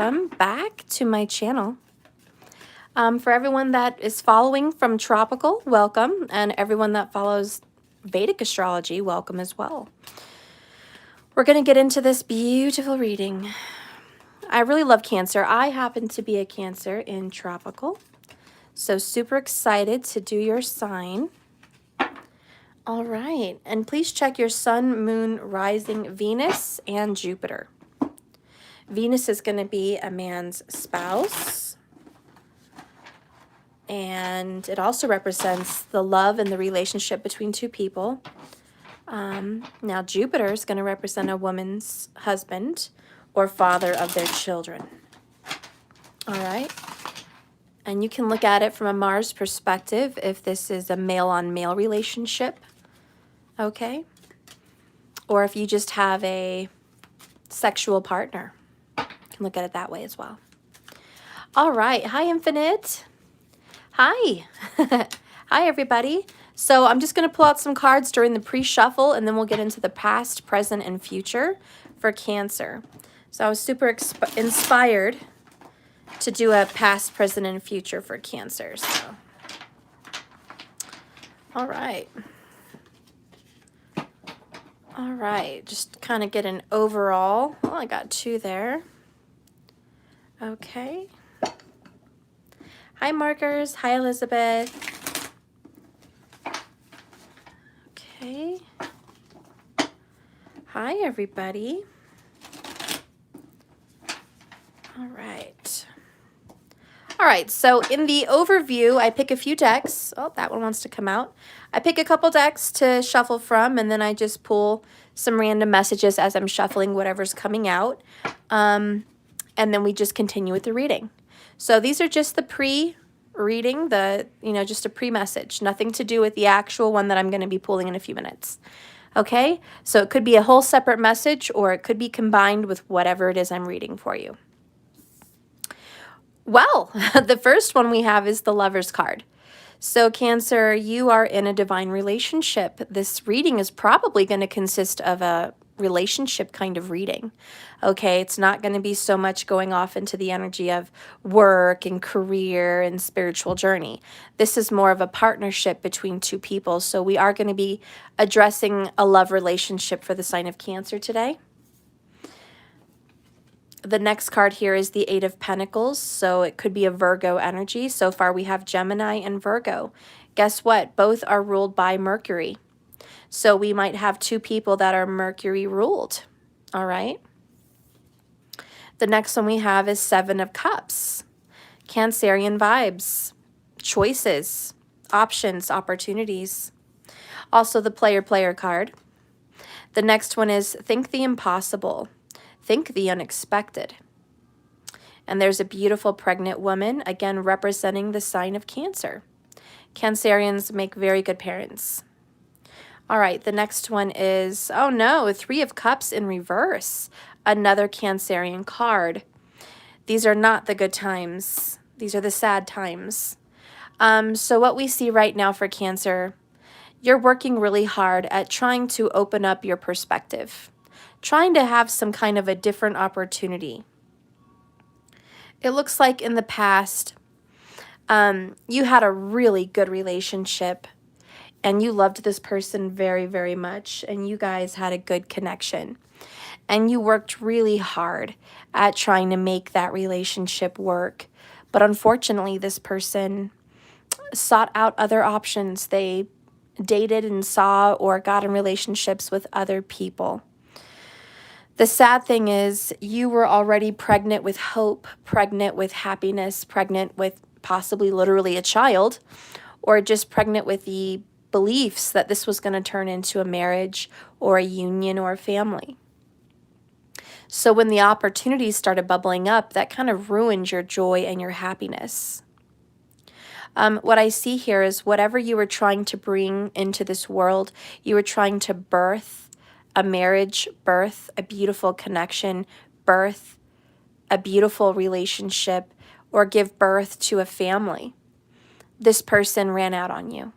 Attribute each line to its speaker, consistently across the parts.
Speaker 1: welcome back to my channel. For everyone that is following from Tropical, welcome, and everyone that follows Vedic astrology, welcome as well. We're going to get into this beautiful reading. I really love Cancer. I happen to be a Cancer in Tropical, so super excited to do your sign. All right, and please check your Sun, Moon, Rising, Venus, and Jupiter. Venus is going to be a man's spouse, and it also represents the love and the relationship between two people. Now Jupiter is going to represent a woman's husband or father of their children. All right, and you can look at it from a Mars perspective if this is a male-on-male relationship, okay, or if you just have a sexual partner. Look at it that way as well. All right. Hi, Infinite. Hi. Hi, everybody. So I'm just going to pull out some cards during the pre-shuffle, and then we'll get into the past, present, and future for Cancer. So I was super inspired to do a past, present, and future for Cancer. So, all right. All right. Just kind of get an overall. Well, I got two there. Okay. Hi, Markers. Hi, Elizabeth. Okay. Hi, everybody. All right. All right, so in the overview, I pick a few decks. Oh, that one wants to come out. I pick a couple decks to shuffle from, and then I just pull some random messages as I'm shuffling whatever's coming out. And then we just continue with the reading. So these are just the pre-reading, just a pre-message, nothing to do with the actual one that I'm going to be pulling in a few minutes. Okay, so it could be a whole separate message, or it could be combined with whatever it is I'm reading for you. Well, the first one we have is the Lover's card. So Cancer, you are in a divine relationship. This reading is probably going to consist of a relationship kind of reading. Okay, it's not going to be so much going off into the energy of work and career and spiritual journey. This is more of a partnership between two people. So we are going to be addressing a love relationship for the sign of Cancer today. The next card here is the Eight of Pentacles, so it could be a Virgo energy. So far we have Gemini and Virgo. Guess what? Both are ruled by Mercury. So we might have two people that are Mercury ruled, all right? The next one we have is Seven of Cups. Cancerian vibes, choices, options, opportunities. Also the Player card. The next one is Think the Impossible. Think the unexpected. And there's a beautiful pregnant woman, again representing the sign of Cancer. Cancerians make very good parents. All right, the next one is, oh no, Three of Cups in reverse. Another Cancerian card. These are not the good times. These are the sad times. So what we see right now for Cancer, you're working really hard at trying to open up your perspective, trying to have some kind of a different opportunity. It looks like in the past, you had a really good relationship and you loved this person very, very much, and you guys had a good connection. And you worked really hard at trying to make that relationship work. But unfortunately, this person sought out other options. They dated and saw or got in relationships with other people. The sad thing is you were already pregnant with hope, pregnant with happiness, pregnant with possibly literally a child, or just pregnant with the beliefs that this was going to turn into a marriage or a union or a family. So when the opportunities started bubbling up, that kind of ruined your joy and your happiness. What I see here is whatever you were trying to bring into this world, you were trying to birth a marriage, birth a beautiful connection, birth a beautiful relationship, or give birth to a family. This person ran out on you,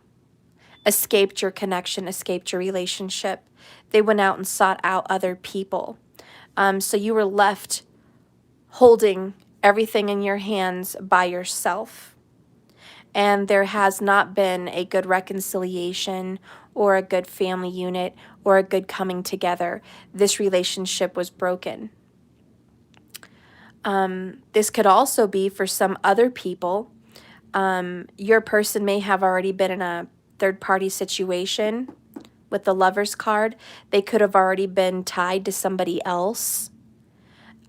Speaker 1: escaped your connection, escaped your relationship. They went out and sought out other people. So you were left holding everything in your hands by yourself. And there has not been a good reconciliation or a good family unit or a good coming together. This relationship was broken. This could also be for some other people. Your person may have already been in a third-party situation with the Lover's card. They could have already been tied to somebody else.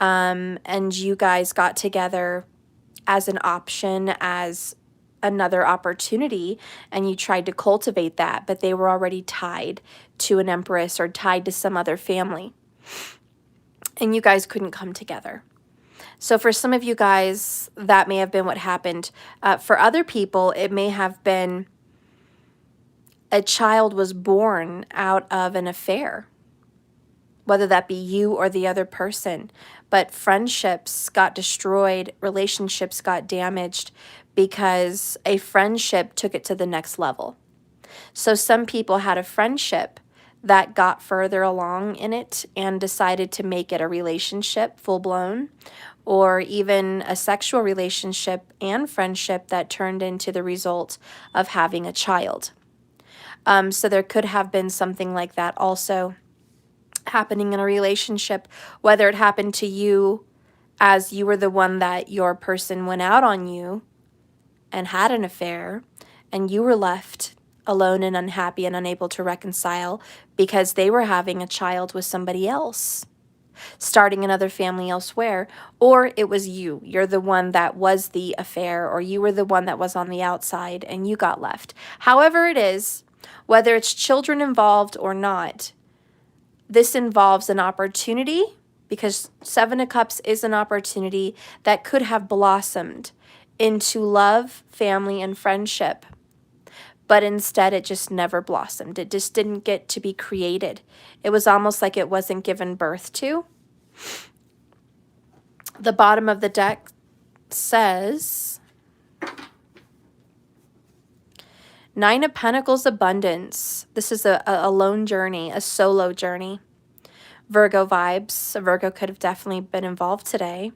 Speaker 1: And you guys got together as an option, as another opportunity, and you tried to cultivate that, but they were already tied to an empress or tied to some other family. And you guys couldn't come together. So for some of you guys, that may have been what happened. For other people, it may have been a child was born out of an affair, whether that be you or the other person. But friendships got destroyed, relationships got damaged because a friendship took it to the next level. So some people had a friendship that got further along in it and decided to make it a relationship full-blown, or even a sexual relationship and friendship that turned into the result of having a child. So there could have been something like that also happening in a relationship, whether it happened to you as you were the one that your person went out on you and had an affair, and you were left alone and unhappy and unable to reconcile because they were having a child with somebody else, starting another family elsewhere, or it was you. You're the one that was the affair, or you were the one that was on the outside and you got left. However it is, whether it's children involved or not, this involves an opportunity, because Seven of Cups is an opportunity that could have blossomed into love, family, and friendship. But instead, it just never blossomed. It just didn't get to be created. It was almost like it wasn't given birth to. The bottom of the deck says, Nine of Pentacles, abundance. This is a lone journey, a solo journey. Virgo vibes. A Virgo could have definitely been involved today.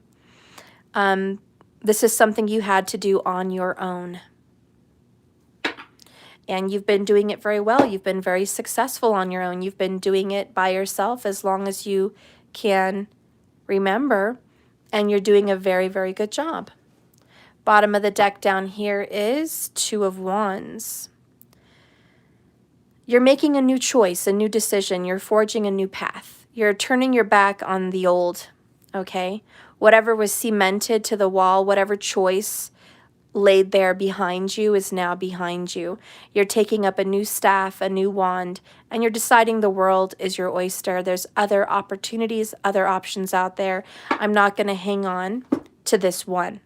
Speaker 1: This is something you had to do on your own. And you've been doing it very well. You've been very successful on your own. You've been doing it by yourself as long as you can remember. And you're doing a very, very good job. Bottom of the deck down here is Two of Wands. You're making a new choice, a new decision. You're forging a new path. You're turning your back on the old, okay? Whatever was cemented to the wall, whatever choice laid there behind you is now behind you. You're taking up a new staff, a new wand, and you're deciding the world is your oyster. There's other opportunities, other options out there. I'm not going to hang on to this one.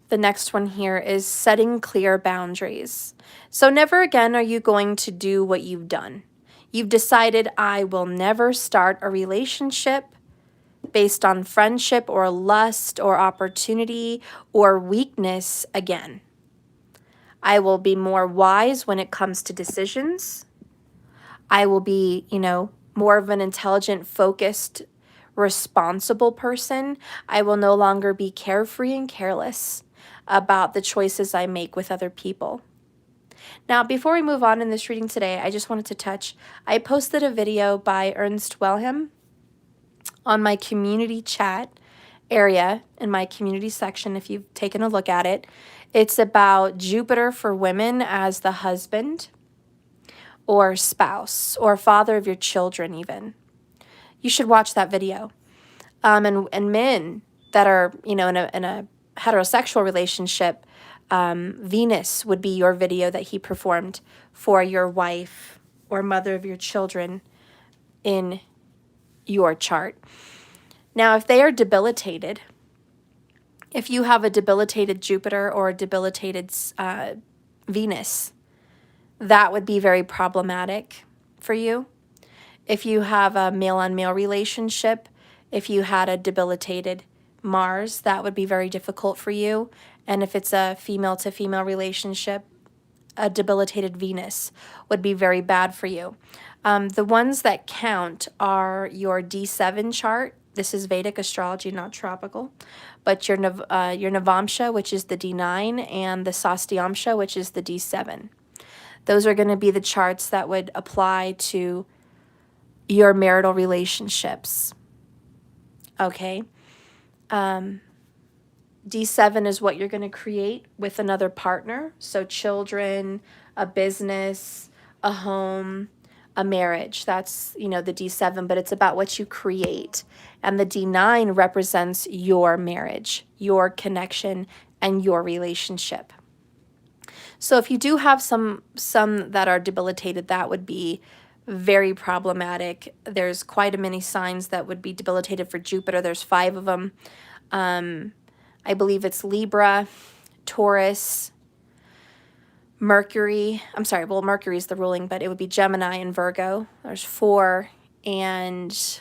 Speaker 1: The next one here is setting clear boundaries. So never again are you going to do what you've done. You've decided, I will never start a relationship based on friendship or lust or opportunity or weakness again. I will be more wise when it comes to decisions. I will be, more of an intelligent, focused, responsible person. I will no longer be carefree and careless about the choices I make with other people. Now, before we move on in this reading today, I just wanted to touch, I posted a video by Ernst Wellham on my community chat area in my community section, if you've taken a look at it. It's about Jupiter for women as the husband or spouse or father of your children even. You should watch that video. And men that are, in a heterosexual relationship, Venus would be your video that he performed for your wife or mother of your children in your chart. Now, if they are debilitated, if you have a debilitated Jupiter or a debilitated Venus, that would be very problematic for you. If you have a male-on-male relationship, if you had a debilitated Mars, that would be very difficult for you. And if it's a female-to-female relationship, a debilitated Venus would be very bad for you. The ones that count are your D7 chart, This is Vedic astrology, not tropical. But your Navamsha, which is the D9, and the Sastyamsha, which is the D7. Those are going to be the charts that would apply to your marital relationships. Okay. D7 is what you're going to create with another partner. So children, a business, a home, a marriage. That's, the D7, but it's about what you create. And the D9 represents your marriage, your connection, and your relationship. So if you do have some that are debilitated, that would be very problematic. There's quite a many signs that would be debilitated for Jupiter. There's 5 of them. I believe it's Libra, Taurus, Mercury. I'm sorry, well, Mercury is the ruling, but it would be Gemini and Virgo. There's 4. And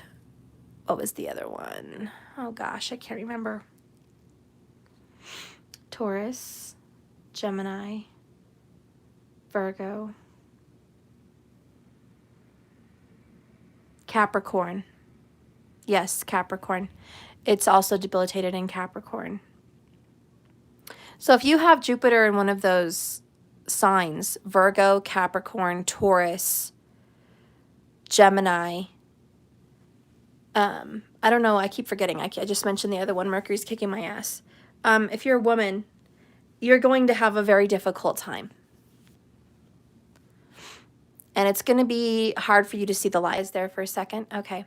Speaker 1: what was the other one? Oh gosh, I can't remember. Taurus, Gemini, Virgo, Capricorn. Yes, Capricorn. It's also debilitated in Capricorn. So if you have Jupiter in one of those signs, Virgo, Capricorn, Taurus, Gemini, I don't know, I keep forgetting. I just mentioned the other one, Mercury's kicking my ass. If you're a woman, you're going to have a very difficult time. And it's going to be hard for you to see the lies there for a second. Okay.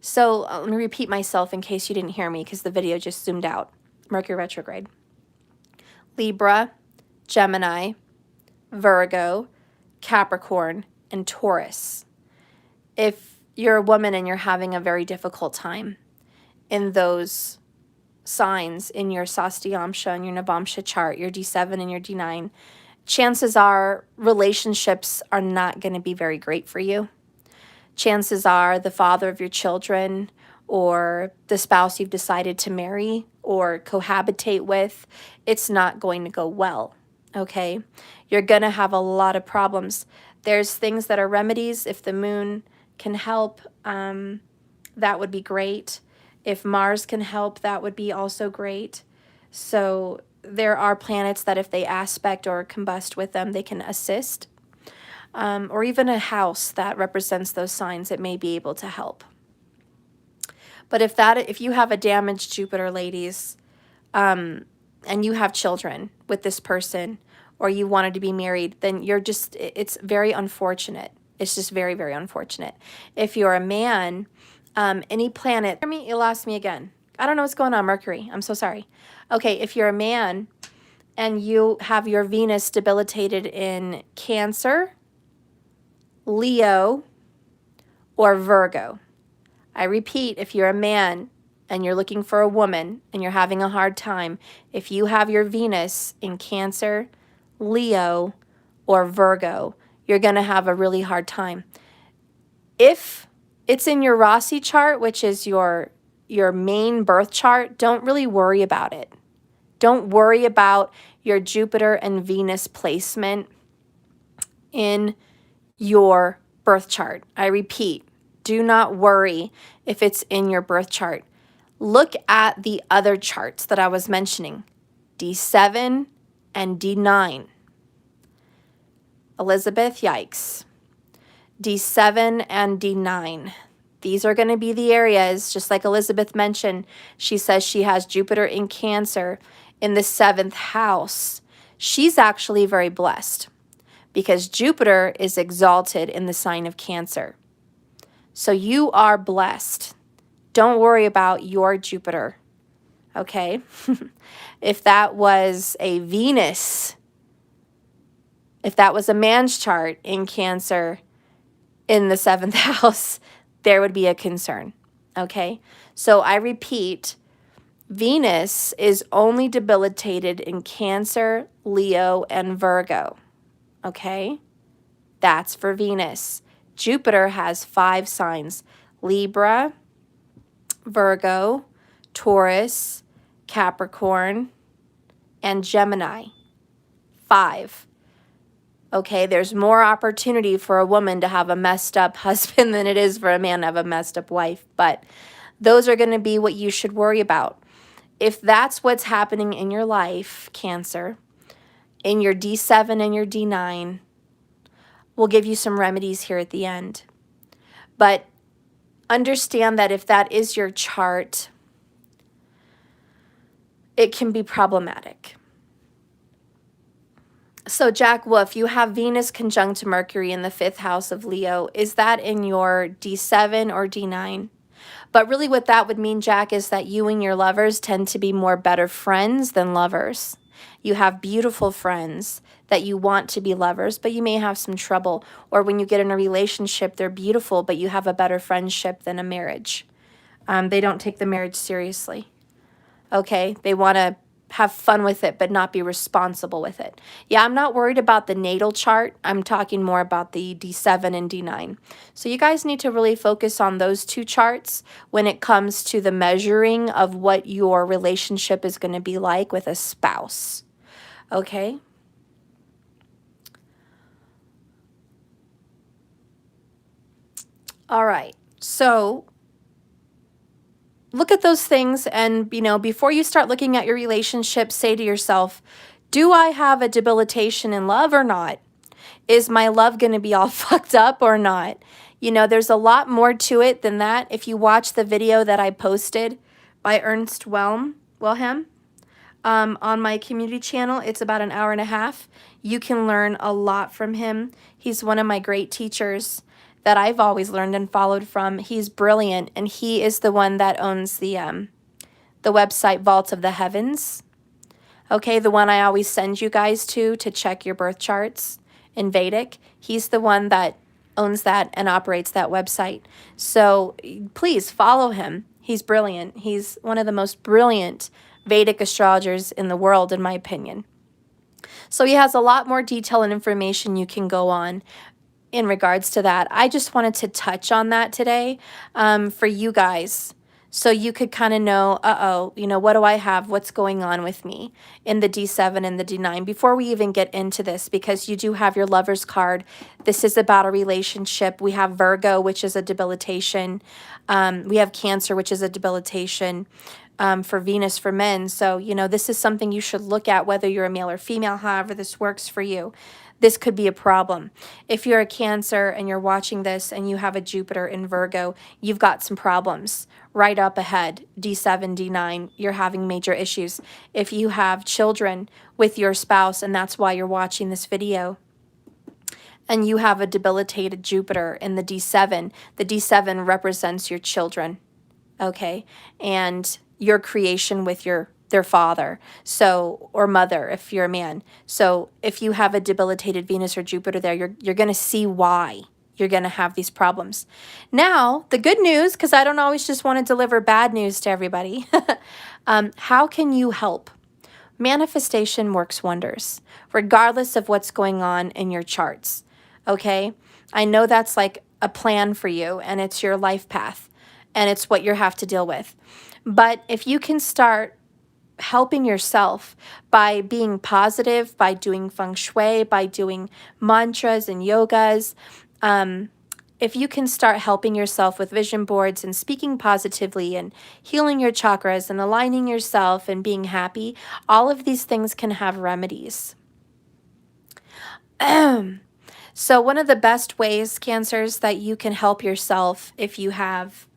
Speaker 1: So let me repeat myself in case you didn't hear me because the video just zoomed out. Mercury retrograde. Libra, Gemini, Virgo, Capricorn, and Taurus. If you're a woman and you're having a very difficult time in those signs in your Sastyamsha and your Navamsha chart, your D7 and your D9, chances are relationships are not going to be very great for you. Chances are the father of your children or the spouse you've decided to marry or cohabitate with, it's not going to go well, okay? You're going to have a lot of problems. There's things that are remedies. If the moon can help, that would be great. If Mars can help, that would be also great. So there are planets that if they aspect or combust with them, they can assist. Or even a house that represents those signs, it may be able to help. But if you have a damaged Jupiter, ladies, and you have children with this person, or you wanted to be married, then it's very unfortunate. It's just very, very unfortunate. If you're a man, any planet, hear me? You lost me again. I don't know what's going on, Mercury. I'm so sorry. Okay, if you're a man and you have your Venus debilitated in Cancer, Leo, or Virgo. I repeat, if you're a man and you're looking for a woman and you're having a hard time, if you have your Venus in Cancer, Leo, or Virgo, you're going to have a really hard time. If it's in your Rasi chart, which is your main birth chart, don't really worry about it. Don't worry about your Jupiter and Venus placement in your birth chart. I repeat, do not worry if it's in your birth chart. Look at the other charts that I was mentioning, D7 and D9. Elizabeth, yikes. D7 and D9. These are going to be the areas, just like Elizabeth mentioned. She says she has Jupiter in Cancer in the 7th house. She's actually very blessed because Jupiter is exalted in the sign of Cancer. So you are blessed. Don't worry about your Jupiter, okay? If that was a Venus, if that was a man's chart in Cancer in the 7th house, there would be a concern, okay? So I repeat, Venus is only debilitated in Cancer, Leo, and Virgo, okay? That's for Venus. Jupiter has 5 signs: Libra, Virgo, Taurus, Capricorn, and Gemini. 5. Okay, there's more opportunity for a woman to have a messed up husband than it is for a man to have a messed up wife, but Those are going to be what you should worry about. If that's what's happening in your life, Cancer, in your D7 and your D9, we'll give you some remedies here at the end. But understand that if that is your chart, it can be problematic. So Jack Wolf, you have Venus conjunct Mercury in the 5th house of Leo. Is that in your D7 or D9? But really what that would mean, Jack, is that you and your lovers tend to be more better friends than lovers. You have beautiful friends that you want to be lovers, but you may have some trouble. Or when you get in a relationship, they're beautiful, but you have a better friendship than a marriage. They don't take the marriage seriously. Okay? They want to have fun with it, but not be responsible with it. Yeah, I'm not worried about the natal chart. I'm talking more about the D7 and D9. So you guys need to really focus on those two charts when it comes to the measuring of what your relationship is going to be like with a spouse. Okay? All right. So look at those things and, before you start looking at your relationship, say to yourself, do I have a debilitation in love or not? Is my love going to be all fucked up or not? There's a lot more to it than that. If you watch the video that I posted by Ernst Wilhelm on my community channel, it's about an hour and a half. You can learn a lot from him. He's one of my great teachers that I've always learned and followed from. He's brilliant, and he is the one that owns the website Vault of the Heavens. Okay, the one I always send you guys to check your birth charts in Vedic. He's the one that owns that and operates that website. So please follow him. He's brilliant. He's one of the most brilliant Vedic astrologers in the world, in my opinion. So he has a lot more detail and information you can go on in regards to that. I just wanted to touch on that today for you guys, so you could kind of know, what do I have? What's going on with me in the D7 and the D9 before we even get into this, because you do have your Lover's card. This is about a relationship. We have Virgo, which is a debilitation. We have Cancer, which is a debilitation for Venus for men. So, this is something you should look at, whether you're a male or female, however this works for you. This could be a problem. If you're a Cancer and you're watching this and you have a Jupiter in Virgo, you've got some problems right up ahead. D7, D9, you're having major issues. If you have children with your spouse and that's why you're watching this video, and you have a debilitated Jupiter in the D7 represents your children, okay? And your creation with their father, or mother if you're a man. So if you have a debilitated Venus or Jupiter there, you're going to see why you're going to have these problems. Now, the good news, because I don't always just want to deliver bad news to everybody, how can you help? Manifestation works wonders, regardless of what's going on in your charts, okay? I know that's like a plan for you, and it's your life path, and it's what you have to deal with. But if you can start helping yourself by being positive, by doing feng shui, by doing mantras and yogas, if you can start helping yourself with vision boards and speaking positively and healing your chakras and aligning yourself and being happy, all of these things can have remedies. So one of the best ways, Cancers, that you can help yourself if you have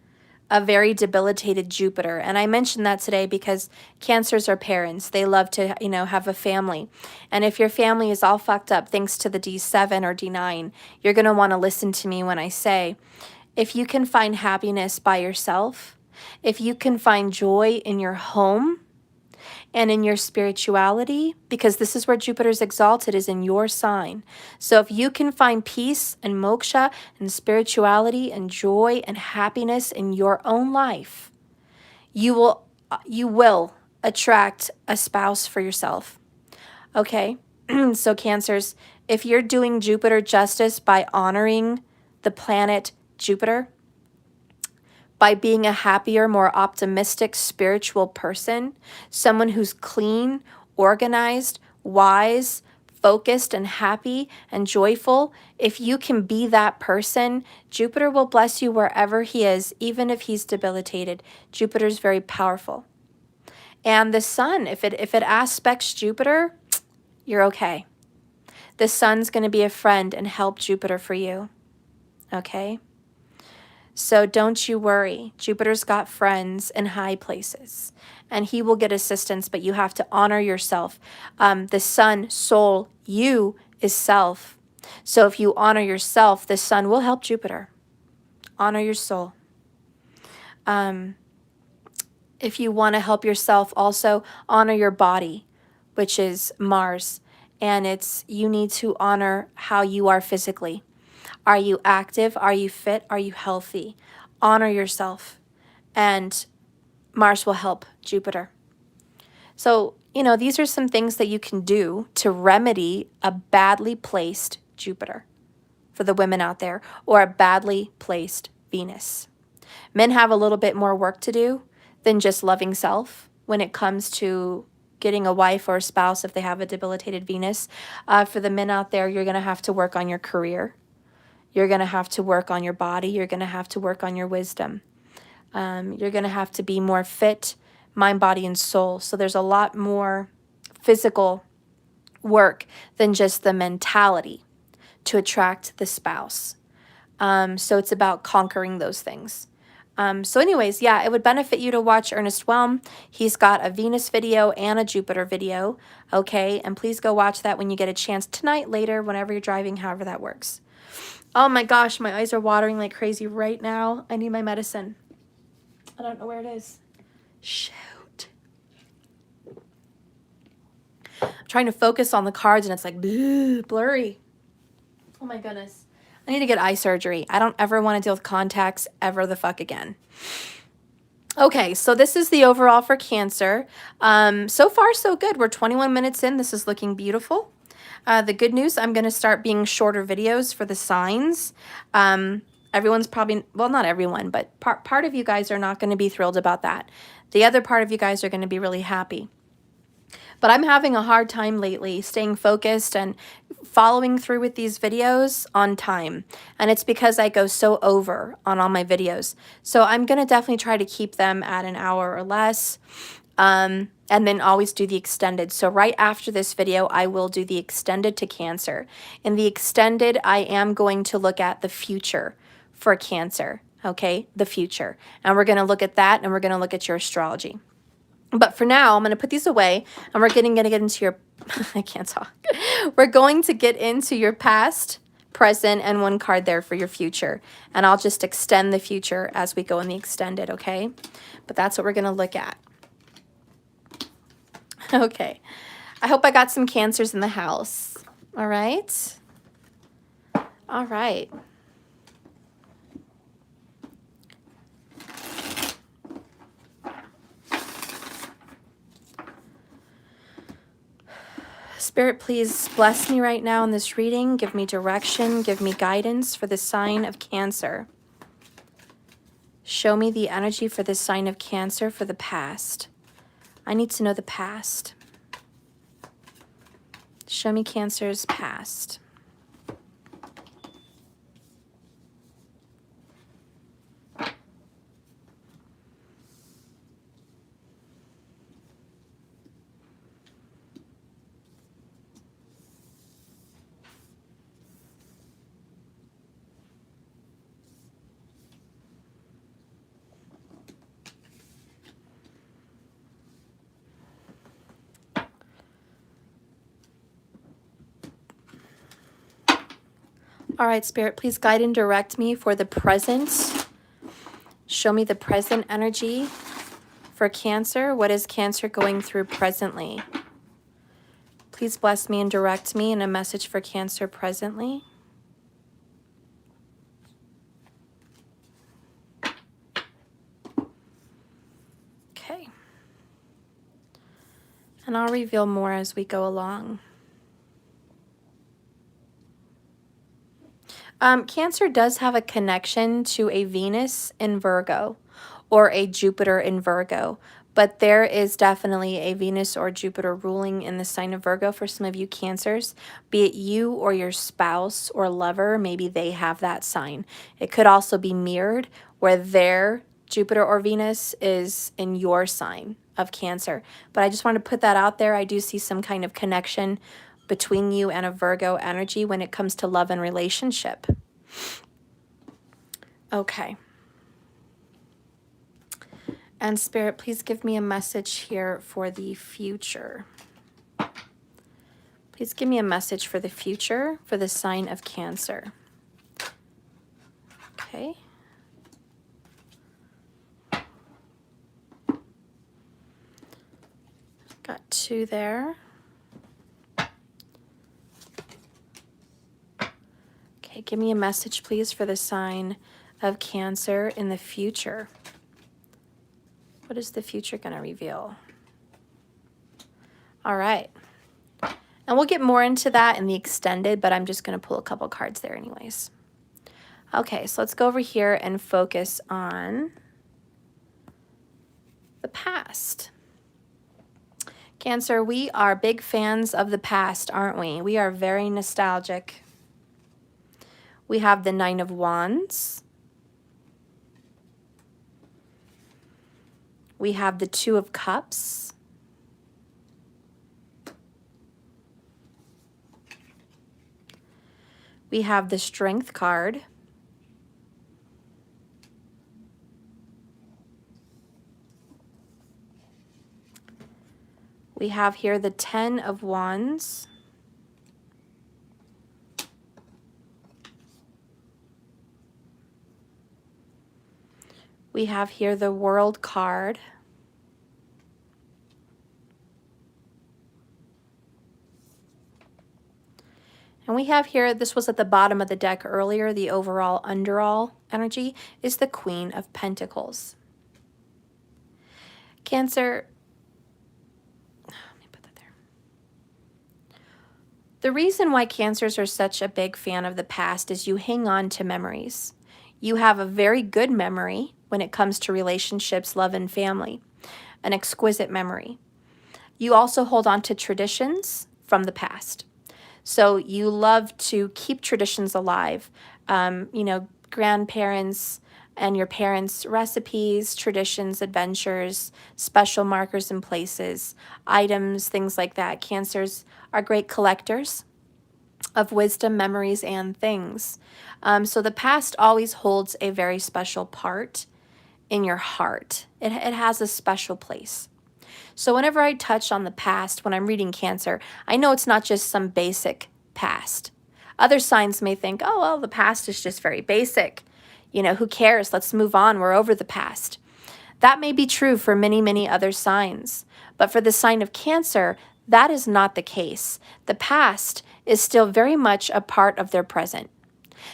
Speaker 1: a very debilitated Jupiter. And I mentioned that today because Cancers are parents. They love to, have a family. And if your family is all fucked up thanks to the D7 or D9, you're going to want to listen to me when I say, if you can find happiness by yourself, if you can find joy in your home and in your spirituality, because this is where Jupiter's exalted, is in your sign. So if you can find peace and moksha and spirituality and joy and happiness in your own life, you will attract a spouse for yourself. Okay? So Cancers, if you're doing Jupiter justice by honoring the planet Jupiter, by being a happier, more optimistic, spiritual person, someone who's clean, organized, wise, focused and happy and joyful, if you can be that person, Jupiter will bless you wherever he is, even if he's debilitated. Jupiter's very powerful. And the sun, if it aspects Jupiter, you're okay. The sun's going to be a friend and help Jupiter for you. Okay? So don't you worry. Jupiter's got friends in high places, and he will get assistance, but you have to honor yourself. The sun, soul, you is self. So if you honor yourself, the sun will help Jupiter. Honor your soul. If you want to help yourself, also honor your body, which is Mars. And you need to honor how you are physically. Are you active? Are you fit? Are you healthy? Honor yourself, and Mars will help Jupiter. So, these are some things that you can do to remedy a badly placed Jupiter for the women out there, or a badly placed Venus. Men have a little bit more work to do than just loving self when it comes to getting a wife or a spouse if they have a debilitated Venus. For the men out there, you're going to have to work on your career. You're going to have to work on your body. You're going to have to work on your wisdom. You're going to have to be more fit, mind, body, and soul. So there's a lot more physical work than just the mentality to attract the spouse. So it's about conquering those things. So anyways, yeah, it would benefit you to watch Ernest Whelm. He's got a Venus video and a Jupiter video, okay? And please go watch that when you get a chance tonight, later, whenever you're driving, however that works. Oh my gosh, my eyes are watering like crazy right now. I need my medicine. I don't know where it is. Shoot. I'm trying to focus on the cards and it's like blurry. Oh my goodness. I need to get eye surgery. I don't ever want to deal with contacts ever the fuck again. Okay, so this is the overall for Cancer. So far, so good. We're 21 minutes in. This is looking beautiful. The good news, I'm going to start being shorter videos for the signs. Everyone's probably, well, not everyone, but part of you guys are not going to be thrilled about that. The other part of you guys are going to be really happy. But I'm having a hard time lately staying focused and following through with these videos on time. And it's because I go so over on all my videos. So I'm going to definitely try to keep them at an hour or less. And then always do the extended. So right after this video, I will do the extended to Cancer. In the extended, I am going to look at the future for Cancer. Okay, the future. And we're going to look at that, and we're going to look at your astrology. But for now, I'm going to put these away, and we're going to get into your, I can't talk. We're going to get into your past, present, and one card there for your future. And I'll just extend the future as we go in the extended, okay? But that's what we're going to look at. Okay. I hope I got some Cancers in the house. All right? All right. Spirit, please bless me right now in this reading. Give me direction. Give me guidance for the sign of Cancer. Show me the energy for the sign of Cancer for the past. I need to know the past. Show me Cancer's past. All right, Spirit, please guide and direct me for the present. Show me the present energy for Cancer. What is Cancer going through presently? Please bless me and direct me in a message for Cancer presently. Okay. And I'll reveal more as we go along. Cancer does have a connection to a Venus in Virgo or a Jupiter in Virgo, but there is definitely a Venus or Jupiter ruling in the sign of Virgo for some of you Cancers, be it you or your spouse or lover, maybe they have that sign. It could also be mirrored where their Jupiter or Venus is in your sign of Cancer. But I just want to put that out there. I do see some kind of connection between you and a Virgo energy when it comes to love and relationship. Okay. And Spirit, please give me a message here for the future. Please give me a message for the future for the sign of Cancer. Okay. Got 2 there. Okay, give me a message, please, for the sign of Cancer in the future. What is the future going to reveal? All right. And we'll get more into that in the extended, but I'm just going to pull a couple cards there anyways. Okay, so let's go over here and focus on the past. Cancer, we are big fans of the past, aren't we? We are very nostalgic. We have the 9 of Wands. We have the 2 of Cups. We have the Strength card. We have here the 10 of Wands. We have here the World card. And we have here, this was at the bottom of the deck earlier, the overall underall energy is the Queen of Pentacles. Cancer, let me put that there. The reason why Cancers are such a big fan of the past is you hang on to memories. You have a very good memory when it comes to relationships, love, and family, an exquisite memory. You also hold on to traditions from the past. So you love to keep traditions alive, you know, grandparents and your parents' recipes, traditions, adventures, special markers and places, items, things like that. Cancers are great collectors of wisdom, memories, and things. So the past always holds a very special part in your heart. It has a special place. So whenever I touch on the past, when I'm reading Cancer, I know it's not just some basic past. Other signs may think, oh, well, the past is just very basic. You know, who cares? Let's move on. We're over the past. That may be true for many, many other signs. But for the sign of Cancer, that is not the case. The past is still very much a part of their present.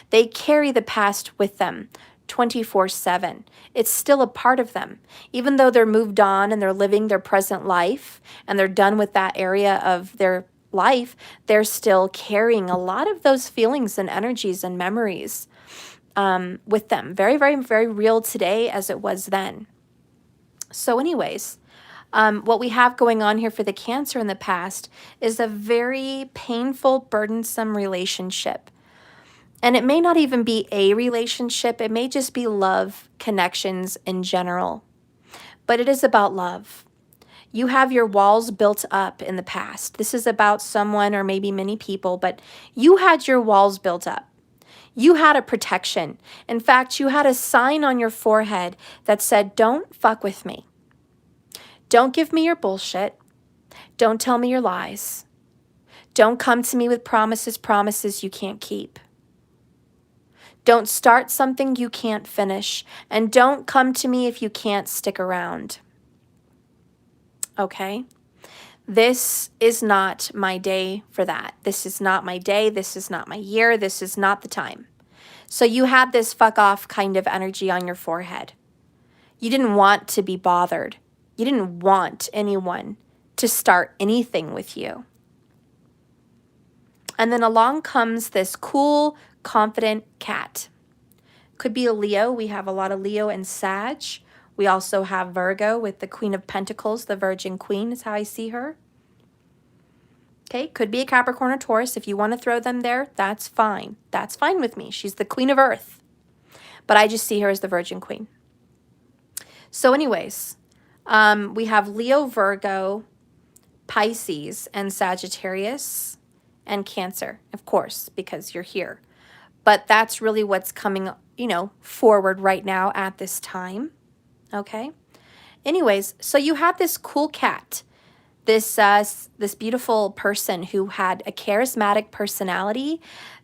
Speaker 1: They carry the past with them 24/7. It's still a part of them. Even though they're moved on and they're living their present life and they're done with that area of their life, they're still carrying a lot of those feelings and energies and memories with them. Very, very, very real today as it was then. So anyways, what we have going on here for the Cancer in the past is a very painful, burdensome relationship. And it may not even be a relationship. It may just be love, connections in general. But it is about love. You have your walls built up in the past. This is about someone or maybe many people, but you had your walls built up. You had a protection. In fact, you had a sign on your forehead that said, don't fuck with me. Don't give me your bullshit. Don't tell me your lies. Don't come to me with promises you can't keep. Don't start something you can't finish, and don't come to me if you can't stick around. Okay? This is not my day for that. This is not my day. This is not my year. This is not the time. So you had this fuck off kind of energy on your forehead. You didn't want to be bothered. You didn't want anyone to start anything with you. And then along comes this cool, confident cat. Could be a Leo. We have a lot of Leo and Sag We also have Virgo with the Queen of Pentacles, the Virgin Queen is how I see her. Okay, could be a Capricorn or Taurus. If you want to throw them there, that's fine. That's fine with me. She's the Queen of Earth. But I just see her as the Virgin Queen. So anyways, we have Leo, Virgo, Pisces, and Sagittarius, and Cancer, of course, because you're here. But that's really what's coming, you know, forward right now at this time. Okay. Anyways, so you had this cool cat, this beautiful person who had a charismatic personality.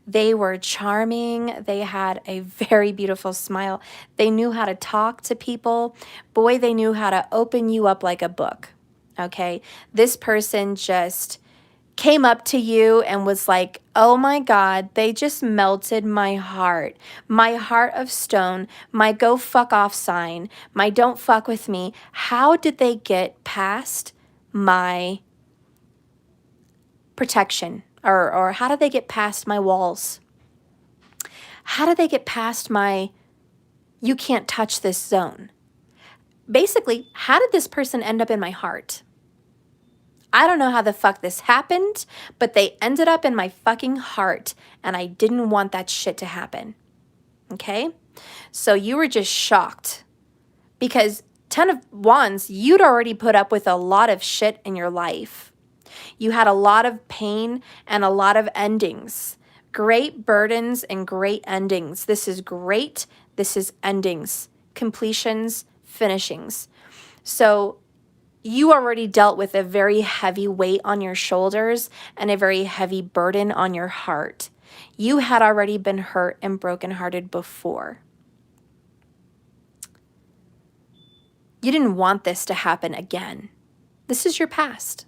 Speaker 1: They were charming. They had a very beautiful smile. They knew how to talk to people. Boy, they knew how to open you up like a book. Okay. This person just came up to you and was like, oh my God, they just melted my heart of stone, my go fuck off sign, my don't fuck with me. How did they get past my protection? Or how did they get past my walls? How did they get past my, you can't touch this zone? Basically, how did this person end up in my heart? I don't know how the fuck this happened, but they ended up in my fucking heart, and I didn't want that shit to happen. Okay? So you were just shocked because 10 of Wands, you'd already put up with a lot of shit in your life. You had a lot of pain and a lot of endings. Great burdens and great endings. This is great. This is endings, completions, finishings. So you already dealt with a very heavy weight on your shoulders and a very heavy burden on your heart. You had already been hurt and brokenhearted before. You didn't want this to happen again. This is your past.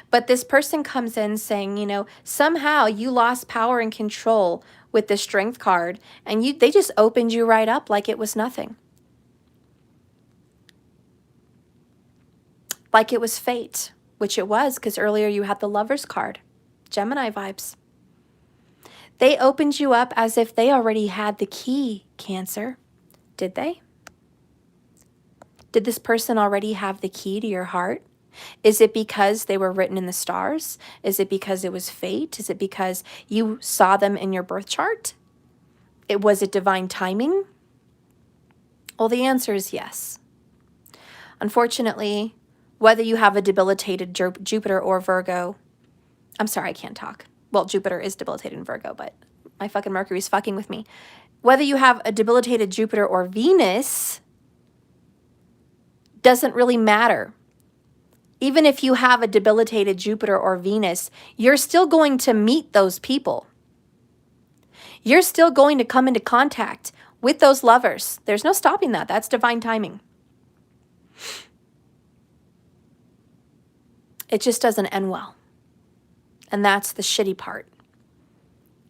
Speaker 1: But this person comes in saying, you know, somehow you lost power and control with the Strength card, and they just opened you right up like it was nothing. Like it was fate, which it was, because earlier you had the Lover's card. Gemini vibes. They opened you up as if they already had the key, Cancer. Did they? Did this person already have the key to your heart? Is it because they were written in the stars? Is it because it was fate? Is it because you saw them in your birth chart? Was it divine timing? Well, the answer is yes. Unfortunately, whether you have a debilitated Jupiter or Virgo, I'm sorry, I can't talk. Well, Jupiter is debilitated in Virgo, but my fucking Mercury's fucking with me. Whether you have a debilitated Jupiter or Venus doesn't really matter. Even if you have a debilitated Jupiter or Venus, you're still going to meet those people. You're still going to come into contact with those lovers. There's no stopping that. That's divine timing. It just doesn't end well. And that's the shitty part.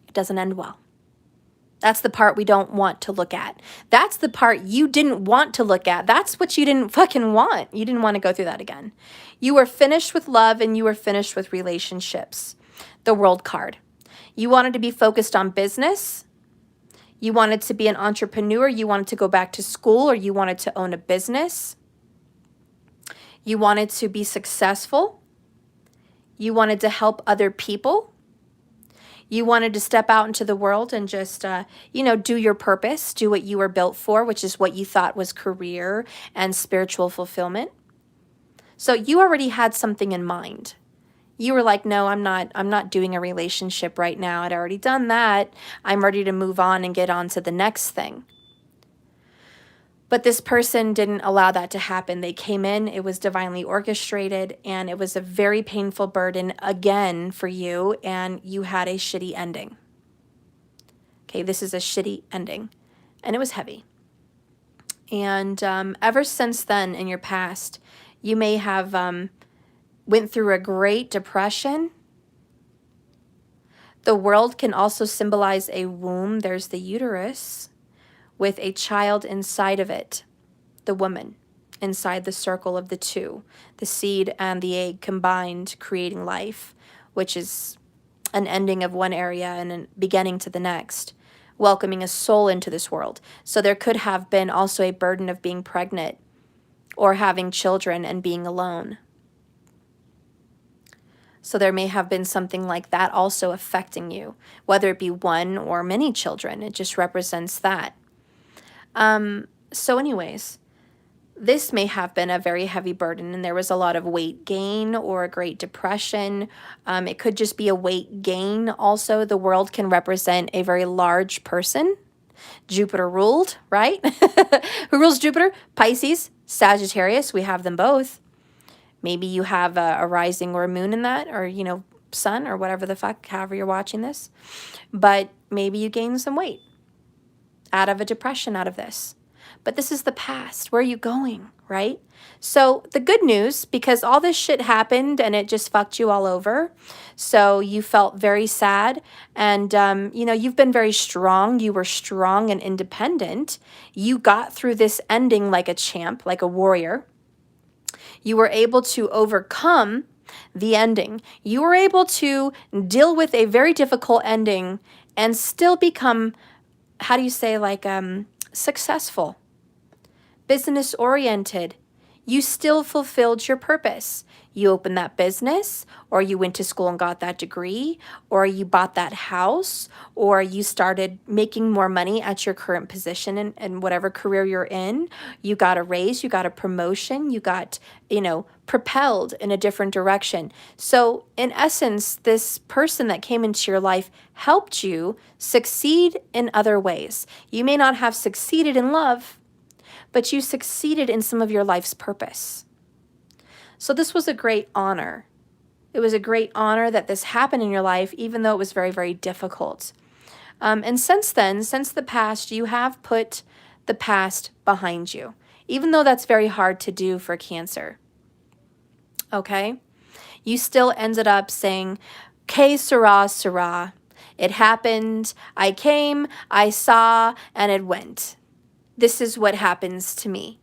Speaker 1: It doesn't end well. That's the part we don't want to look at. That's the part you didn't want to look at. That's what you didn't fucking want. You didn't want to go through that again. You were finished with love and you were finished with relationships. The World card. You wanted to be focused on business. You wanted to be an entrepreneur. You wanted to go back to school, or you wanted to own a business. You wanted to be successful. You wanted to help other people. You wanted to step out into the world and just, you know, do your purpose, do what you were built for, which is what you thought was career and spiritual fulfillment. So you already had something in mind. You were like, no, I'm not doing a relationship right now. I'd already done that. I'm ready to move on and get on to the next thing. But this person didn't allow that to happen. They came in, it was divinely orchestrated, and it was a very painful burden again for you, and you had a shitty ending. Okay, this is a shitty ending, and it was heavy. And ever since then in your past, you may have went through a great depression. The world can also symbolize a womb. There's the uterus with a child inside of it, the woman, inside the circle of the two, the seed and the egg combined, creating life, which is an ending of one area and a beginning to the next, welcoming a soul into this world. So there could have been also a burden of being pregnant or having children and being alone. So there may have been something like that also affecting you, whether it be one or many children. It just represents that. So anyways, this may have been a very heavy burden, and there was a lot of weight gain or a Great Depression. It could just be a weight gain. Also, the world can represent a very large person. Jupiter ruled, right? Who rules Jupiter? Pisces, Sagittarius. We have them both. Maybe you have a rising or a moon in that, or, you know, sun or whatever the fuck, however you're watching this. But maybe you gain some weight out of a depression out of this. But this is the past. Where are you going, right? So the good news, because all this shit happened and it just fucked you all over. So you felt very sad, and, you know, you've been very strong. You were strong and independent. You got through this ending like a champ, like a warrior. You were able to overcome the ending. You were able to deal with a very difficult ending and still become, how do you say, like, successful, business oriented. You still fulfilled your purpose. You opened that business, or you went to school and got that degree, or you bought that house, or you started making more money at your current position and whatever career you're in. You got a raise, you got a promotion, you got, you know, propelled in a different direction. So in essence, this person that came into your life helped you succeed in other ways. You may not have succeeded in love, but you succeeded in some of your life's purpose. So this was a great honor. It was a great honor that this happened in your life, even though it was very, very difficult. And since then, since the past, you have put the past behind you, even though that's very hard to do for Cancer. Okay? You still ended up saying, "Que sera, sera. It happened, I came, I saw, and it went. This is what happens to me,"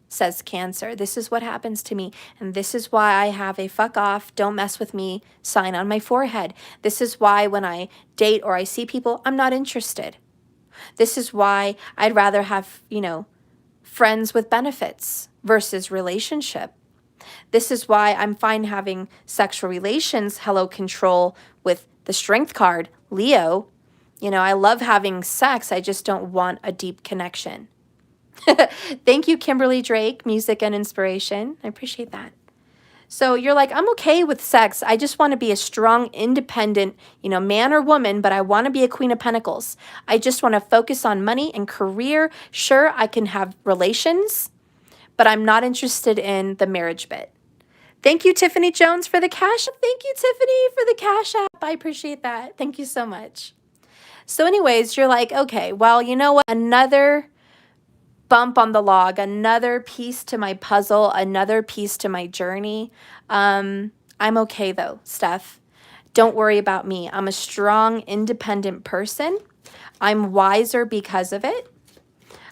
Speaker 1: says Cancer. This is what happens to me. And this is why I have a fuck off, don't mess with me sign on my forehead. This is why when I date or I see people, I'm not interested. This is why I'd rather have, you know, friends with benefits versus relationship. This is why I'm fine having sexual relations, hello, Control, with the Strength card, Leo. You know, I love having sex. I just don't want a deep connection. Thank you, Kimberly Drake, music and inspiration. I appreciate that. So you're like, I'm okay with sex. I just want to be a strong, independent, you know, man or woman, but I want to be a Queen of Pentacles. I just want to focus on money and career. Sure, I can have relations, but I'm not interested in the marriage bit. Thank you, Tiffany Jones, for the cash. Thank you, Tiffany, for the cash app. I appreciate that. Thank you so much. So anyways, you're like, okay, well, you know what? Another bump on the log, another piece to my puzzle, another piece to my journey. I'm okay though, Steph. Don't worry about me. I'm a strong, independent person. I'm wiser because of it.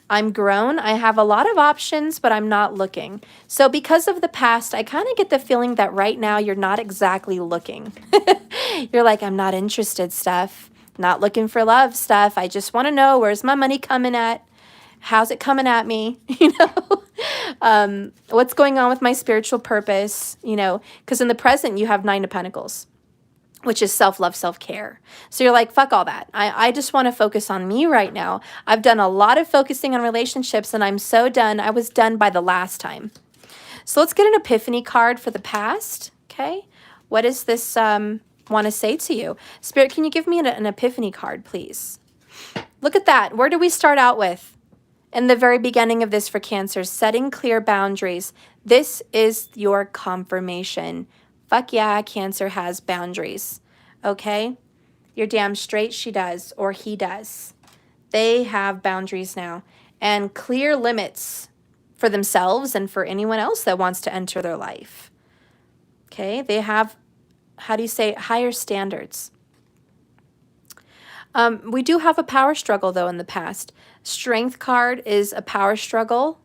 Speaker 1: I'm grown. I have a lot of options, but I'm not looking. So because of the past, I kind of get the feeling that right now you're not exactly looking. You're like, I'm not interested, Steph. Not looking for love, Steph. I just want to know, where's my money coming at? How's it coming at me? You know, what's going on with my spiritual purpose? You know, because in the present, you have 9 of Pentacles, which is self-love, self-care. So you're like, fuck all that. I just want to focus on me right now. I've done a lot of focusing on relationships, and I'm so done. I was done by the last time. So let's get an epiphany card for the past, okay? What does this want to say to you? Spirit, can you give me an epiphany card, please? Look at that. Where do we start out with? In the very beginning of this for Cancer, setting clear boundaries. This is your confirmation. Fuck yeah, Cancer has boundaries. Okay? You're damn straight she does, or he does. They have boundaries now. And clear limits for themselves and for anyone else that wants to enter their life. Okay? They have, how do you say, higher standards. We do have a power struggle, though, in the past. Strength card is a power struggle.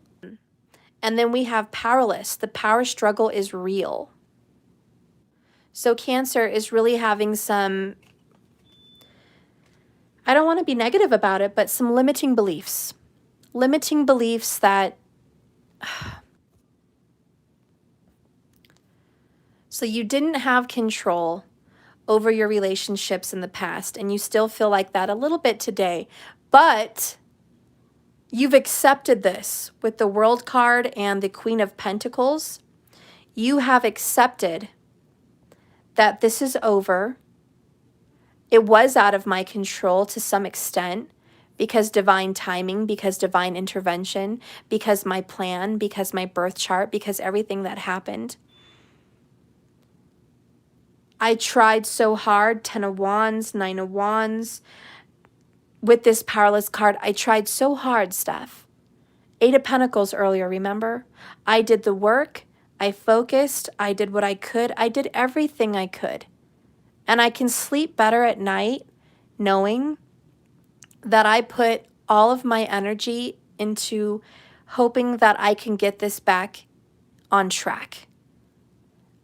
Speaker 1: And then we have powerless. The power struggle is real. So Cancer is really having some, I don't want to be negative about it, but some limiting beliefs. Limiting beliefs that So you didn't have control over your relationships in the past, and you still feel like that a little bit today, but you've accepted this with the World card and the Queen of Pentacles. You have accepted that this is over. It was out of my control to some extent because divine timing, because divine intervention, because my plan, because my birth chart, because everything that happened. I tried so hard, 10 of Wands, 9 of Wands. With this powerless card, I tried so hard, Steph. 8 of Pentacles earlier, remember? I did the work, I focused, I did what I could, I did everything I could. And I can sleep better at night knowing that I put all of my energy into hoping that I can get this back on track.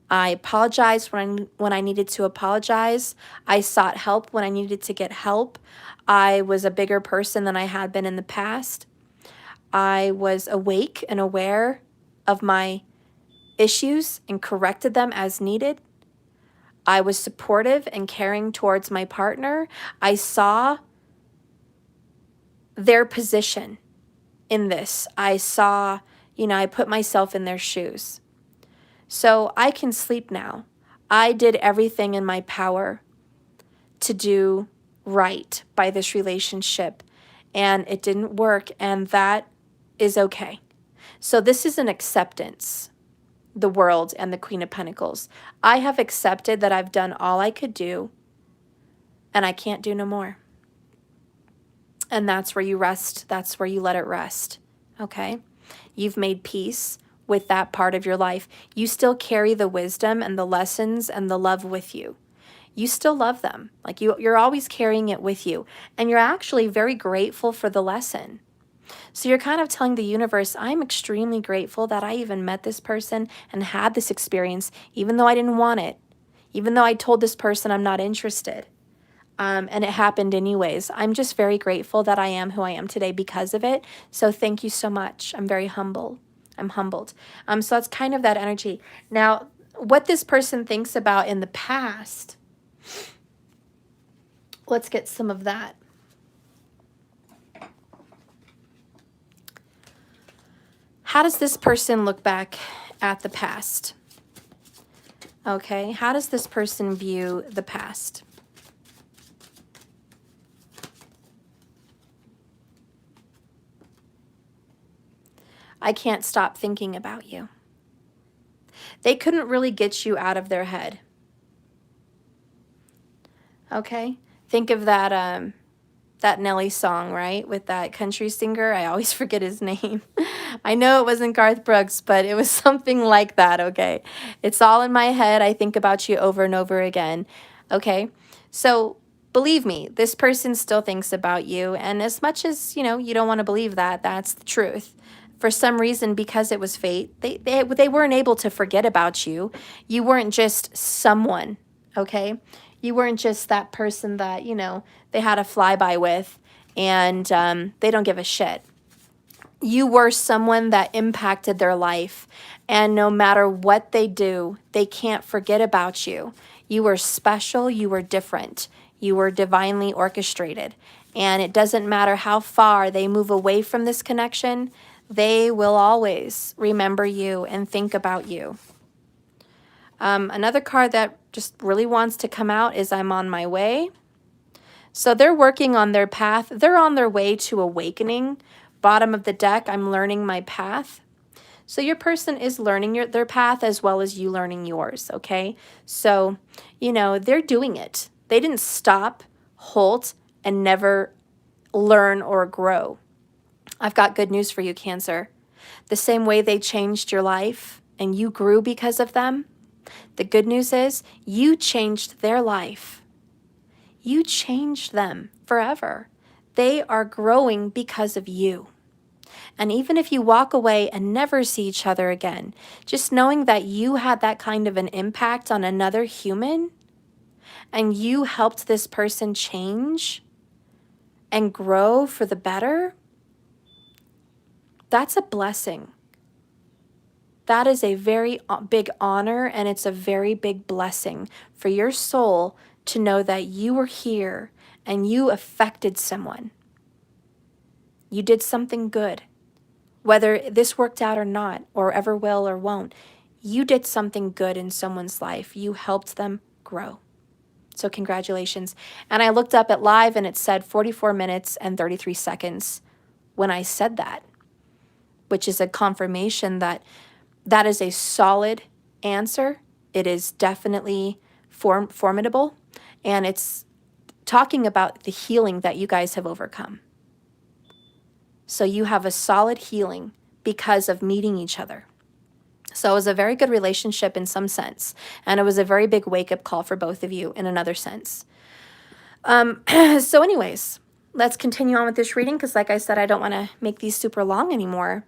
Speaker 1: I apologized when I needed to apologize. I sought help when I needed to get help. I was a bigger person than I had been in the past. I was awake and aware of my issues and corrected them as needed. I was supportive and caring towards my partner. I saw their position in this. I saw, I put myself in their shoes. So I can sleep now. I did everything in my power to do right by this relationship, and it didn't work, and that is okay. So this is an acceptance, the World and the Queen of Pentacles. I have accepted that I've done all I could do, and I can't do no more. And that's where you rest. That's where you let it rest. Okay? You've made peace with that part of your life. You still carry the wisdom and the lessons and the love with you. You still love them. Like you're always carrying it with you. And you're actually very grateful for the lesson. So you're kind of telling the universe, I'm extremely grateful that I even met this person and had this experience, even though I didn't want it, even though I told this person I'm not interested. And it happened anyways. I'm just very grateful that I am who I am today because of it. So thank you so much. I'm very humble. I'm humbled. So that's kind of that energy. Now, what this person thinks about in the past, let's get some of that. How does this person look back at the past? Okay, how does this person view the past? I can't stop thinking about you. They couldn't really get you out of their head. Okay? Think of that that Nelly song, right? With that country singer. I always forget his name. I know it wasn't Garth Brooks, but it was something like that, okay? It's all in my head. I think about you over and over again. Okay? So believe me, this person still thinks about you. And as much as, you don't want to believe that, that's the truth. For some reason, because it was fate, they weren't able to forget about you. You weren't just someone, okay? You weren't just that person that, they had a flyby with and they don't give a shit. You were someone that impacted their life. And no matter what they do, they can't forget about you. You were special. You were different. You were divinely orchestrated. And it doesn't matter how far they move away from this connection, they will always remember you and think about you. Another card that just really wants to come out is I'm on my way. So they're working on their path. They're on their way to awakening. Bottom of the deck, I'm learning my path. So your person is learning their path as well as you learning yours, okay? So, they're doing it. They didn't stop, halt, and never learn or grow. I've got good news for you, Cancer. The same way they changed your life and you grew because of them, the good news is you changed their life. You changed them forever. They are growing because of you. And even if you walk away and never see each other again, just knowing that you had that kind of an impact on another human and you helped this person change and grow for the better, that's a blessing. That is a very big honor, and it's a very big blessing for your soul to know that you were here and you affected someone. You did something good. Whether this worked out or not, or ever will or won't, you did something good in someone's life. You helped them grow. So congratulations. And I looked up at live and it said 44 minutes and 33 seconds when I said that, which is a confirmation that that is a solid answer. It is definitely formidable, and it's talking about the healing that you guys have overcome. So you have a solid healing because of meeting each other. So it was a very good relationship in some sense, and it was a very big wake-up call for both of you in another sense. So anyways, let's continue on with this reading because, like I said, I don't want to make these super long anymore.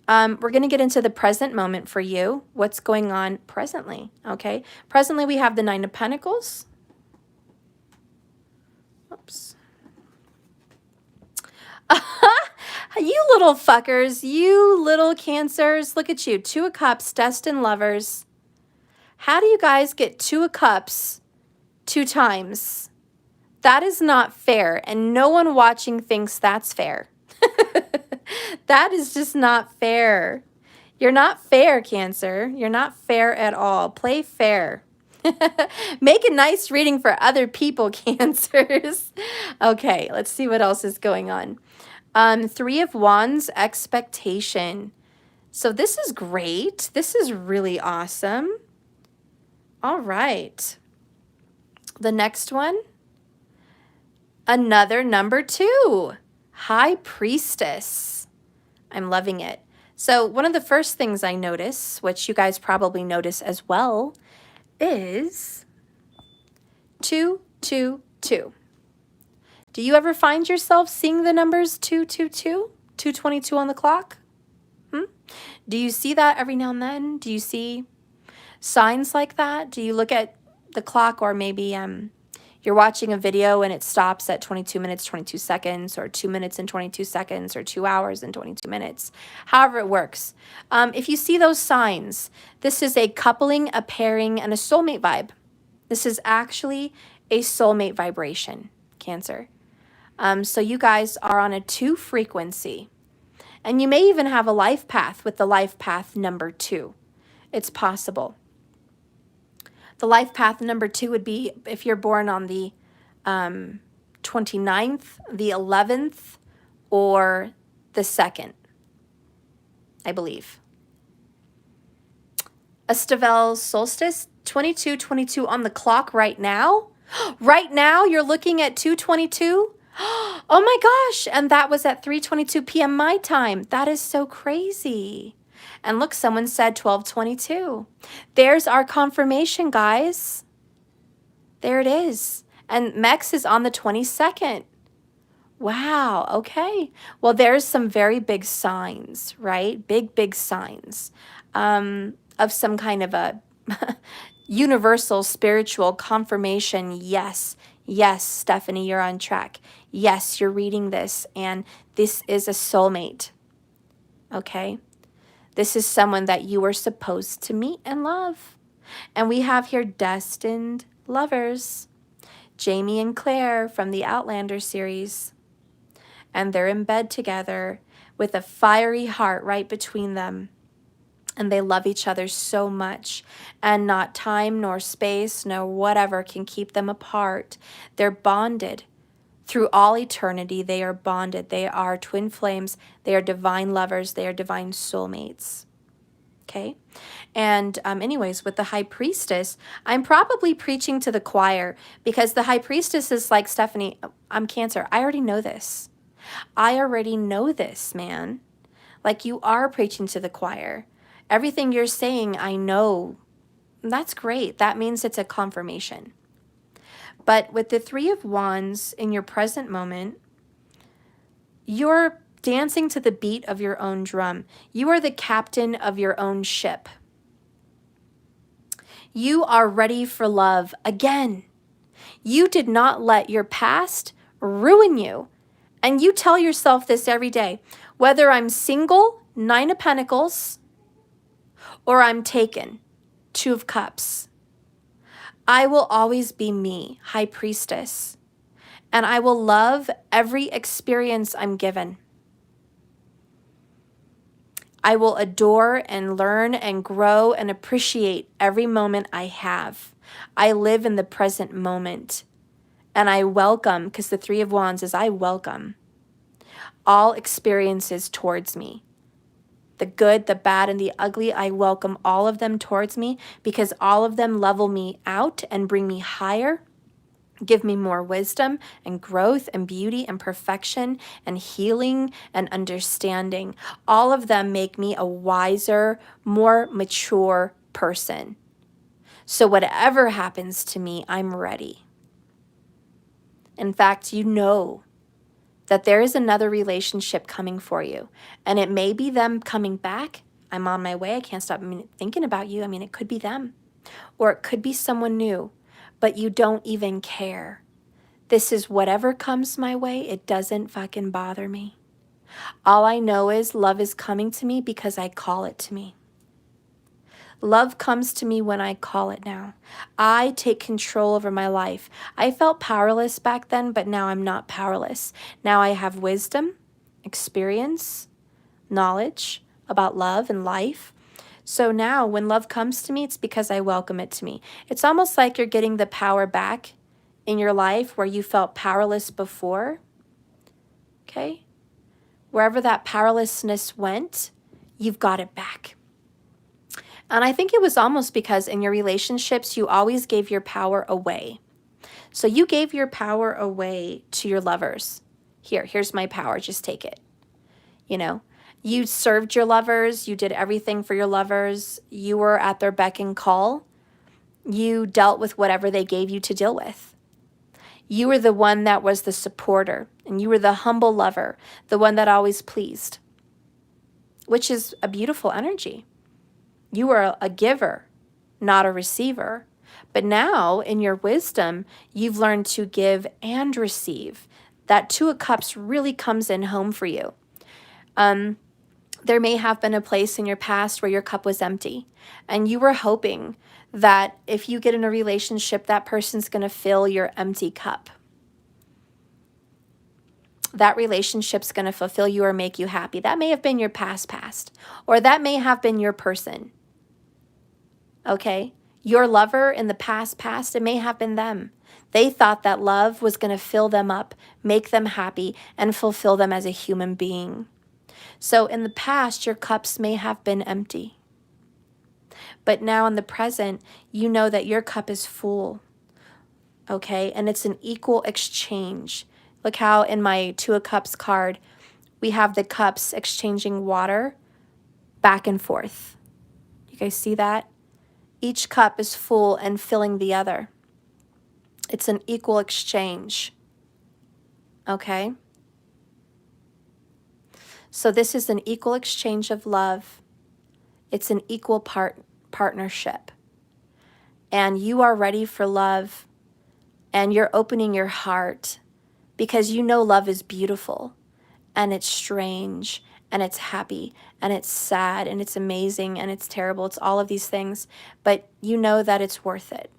Speaker 1: We're going to get into the present moment for you, what's going on presently, okay? Presently, we have the Nine of Pentacles. Oops. You little fuckers, you little Cancers, look at you. Two of Cups, destined lovers. How do you guys get Two of Cups 2 times? That is not fair, and no one watching thinks that's fair. That is just not fair. You're not fair, Cancer. You're not fair at all. Play fair. Make a nice reading for other people, Cancers. Okay, let's see what else is going on. Three of Wands, expectation. So this is great. This is really awesome. All right. The next one. Another number 2. High Priestess. I'm loving it. So one of the first things I notice, which you guys probably notice as well, is 222. Do you ever find yourself seeing the numbers 222, 222 on the clock? Do you see that every now and then? Do you see signs like that? Do you look at the clock, or maybe you're watching a video and it stops at 22 minutes, 22 seconds, or 2 minutes and 22 seconds, or 2 hours and 22 minutes, however it works. If you see those signs, this is a coupling, a pairing, and a soulmate vibe. This is actually a soulmate vibration, Cancer. So you guys are on a 2 frequency, and you may even have a life path with the life path number 2. It's possible. The life path number 2 would be if you're born on the 29th, the 11th, or the 2nd, I believe. Estevel's solstice, 22:22 on the clock right now. Right now, you're looking at 2:22. Oh my gosh, and that was at 3:22 p.m. my time. That is so crazy. And look, someone said 12:22. There's our confirmation, guys. There it is. And Mex is on the 22nd. Wow, okay. Well, there's some very big signs, right? Big signs of some kind of a universal spiritual confirmation. Yes, Stephanie, you're on track. Yes, you're reading this, and this is a soulmate, okay? This is someone that you were supposed to meet and love. And we have here destined lovers, Jamie and Claire from the Outlander series. And they're in bed together with a fiery heart right between them. And they love each other so much, and not time nor space nor whatever can keep them apart. They're bonded. Through all eternity, they are bonded. They are twin flames. They are divine lovers. They are divine soulmates. Okay? And anyways, with the High Priestess, I'm probably preaching to the choir, because the High Priestess is like, Stephanie, I'm Cancer. I already know this. I already know this, man. Like, you are preaching to the choir. Everything you're saying, I know. That's great. That means it's a confirmation. But with the Three of Wands in your present moment, you're dancing to the beat of your own drum. You are the captain of your own ship. You are ready for love again. You did not let your past ruin you. And you tell yourself this every day. Whether I'm single, 9 of Pentacles, Or I'm taken, Two of Cups. I will always be me, High Priestess. And I will love every experience I'm given. I will adore and learn and grow and appreciate every moment I have. I live in the present moment. And I welcome, because the Three of Wands is I welcome all experiences towards me. The good, the bad, and the ugly, I welcome all of them towards me because all of them level me out and bring me higher, give me more wisdom and growth and beauty and perfection and healing and understanding. All of them make me a wiser, more mature person. So whatever happens to me, I'm ready. In fact, you know that there is another relationship coming for you. And it may be them coming back. I'm on my way. I can't stop thinking about you. I mean, it could be them. Or it could be someone new, but you don't even care. This is whatever comes my way. It doesn't fucking bother me. All I know is love is coming to me because I call it to me. Love comes to me when I call it now. I take control over my life. I felt powerless back then, but now I'm not powerless. Now I have wisdom, experience, knowledge about love and life. So now when love comes to me, it's because I welcome it to me. It's almost like you're getting the power back in your life where you felt powerless before. Okay? Wherever that powerlessness went, you've got it back. And I think it was almost because in your relationships, you always gave your power away. So you gave your power away to your lovers. Here's my power, just take it. You know, you served your lovers, you did everything for your lovers, you were at their beck and call, you dealt with whatever they gave you to deal with. You were the one that was the supporter, and you were the humble lover, the one that always pleased, which is a beautiful energy. You are a giver, not a receiver. But now, in your wisdom, you've learned to give and receive. That Two of Cups really comes in home for you. There may have been a place in your past where your cup was empty, and you were hoping that if you get in a relationship, that person's going to fill your empty cup. That relationship's going to fulfill you or make you happy. That may have been your past, or that may have been your person. Okay? Your lover in the past, it may have been them. They thought that love was going to fill them up, make them happy, and fulfill them as a human being. So in the past, your cups may have been empty. But now in the present, you know that your cup is full. Okay? And it's an equal exchange. Look how in my Two of Cups card, we have the cups exchanging water back and forth. You guys see that? Each cup is full and filling the other. It's an equal exchange. Okay? So this is an equal exchange of love. It's an equal partnership. And you are ready for love. And you're opening your heart because you know love is beautiful. And it's strange. And it's happy. And it's sad. And it's amazing. And it's terrible. It's all of these things. But you know that it's worth it.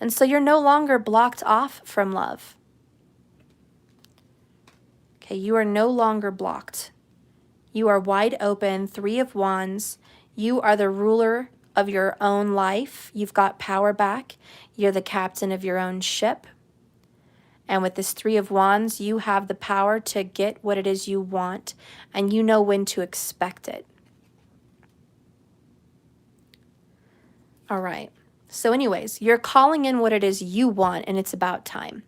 Speaker 1: And so you're no longer blocked off from love. Okay, you are no longer blocked. You are wide open, Three of Wands. You are the ruler of your own life. You've got power back. You're the captain of your own ship. And with this Three of Wands, you have the power to get what it is you want, and you know when to expect it. All right. So anyways, you're calling in what it is you want, and it's about time.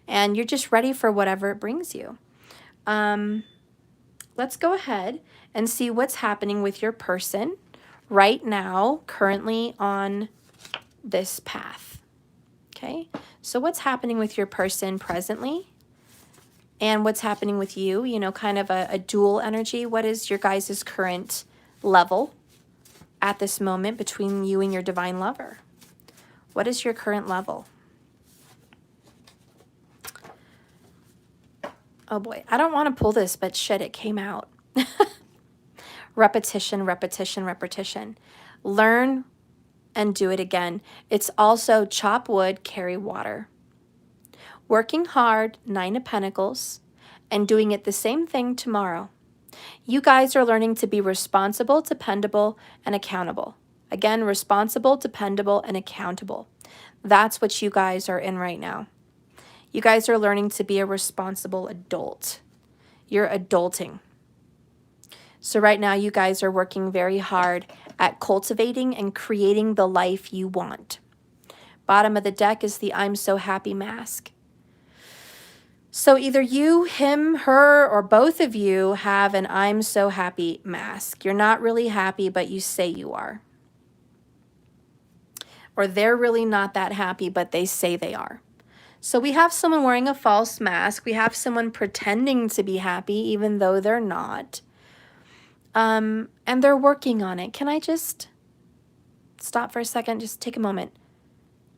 Speaker 1: And you're just ready for whatever it brings you. Let's go ahead and see what's happening with your person right now, currently on this path. Okay, so what's happening with your person presently and what's happening with you, you know, kind of a dual energy. What is your guys' current level at this moment between you and your divine lover? What is your current level? Oh boy, I don't want to pull this, but shit, it came out. Repetition, repetition, repetition. Learn and do it again. It's also chop wood, carry water. Working hard, 9 of Pentacles, and doing it the same thing tomorrow. You guys are learning to be responsible, dependable, and accountable. Again, responsible, dependable, and accountable. That's what you guys are in right now. You guys are learning to be a responsible adult. You're adulting. So right now, you guys are working very hard at cultivating and creating the life you want. Bottom of the deck is the I'm so happy mask. So either you, him, her, or both of you have an I'm so happy mask. You're not really happy, but you say you are. Or they're really not that happy, but they say they are. So we have someone wearing a false mask. We have someone pretending to be happy, even though they're not. And they're working on it. Can I just stop for a second? Just take a moment.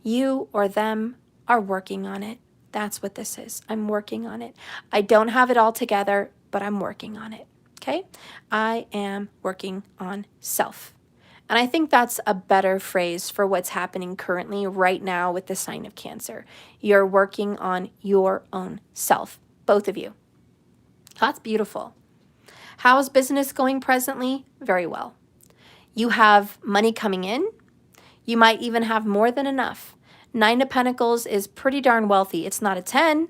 Speaker 1: You or them are working on it. That's what this is. I'm working on it. I don't have it all together, but I'm working on it. Okay? I am working on self. And I think that's a better phrase for what's happening currently right now with the sign of Cancer. You're working on your own self, both of you. That's beautiful. How's business going presently? Very well. You have money coming in. You might even have more than enough. 9 of Pentacles is pretty darn wealthy. It's not a 10. You're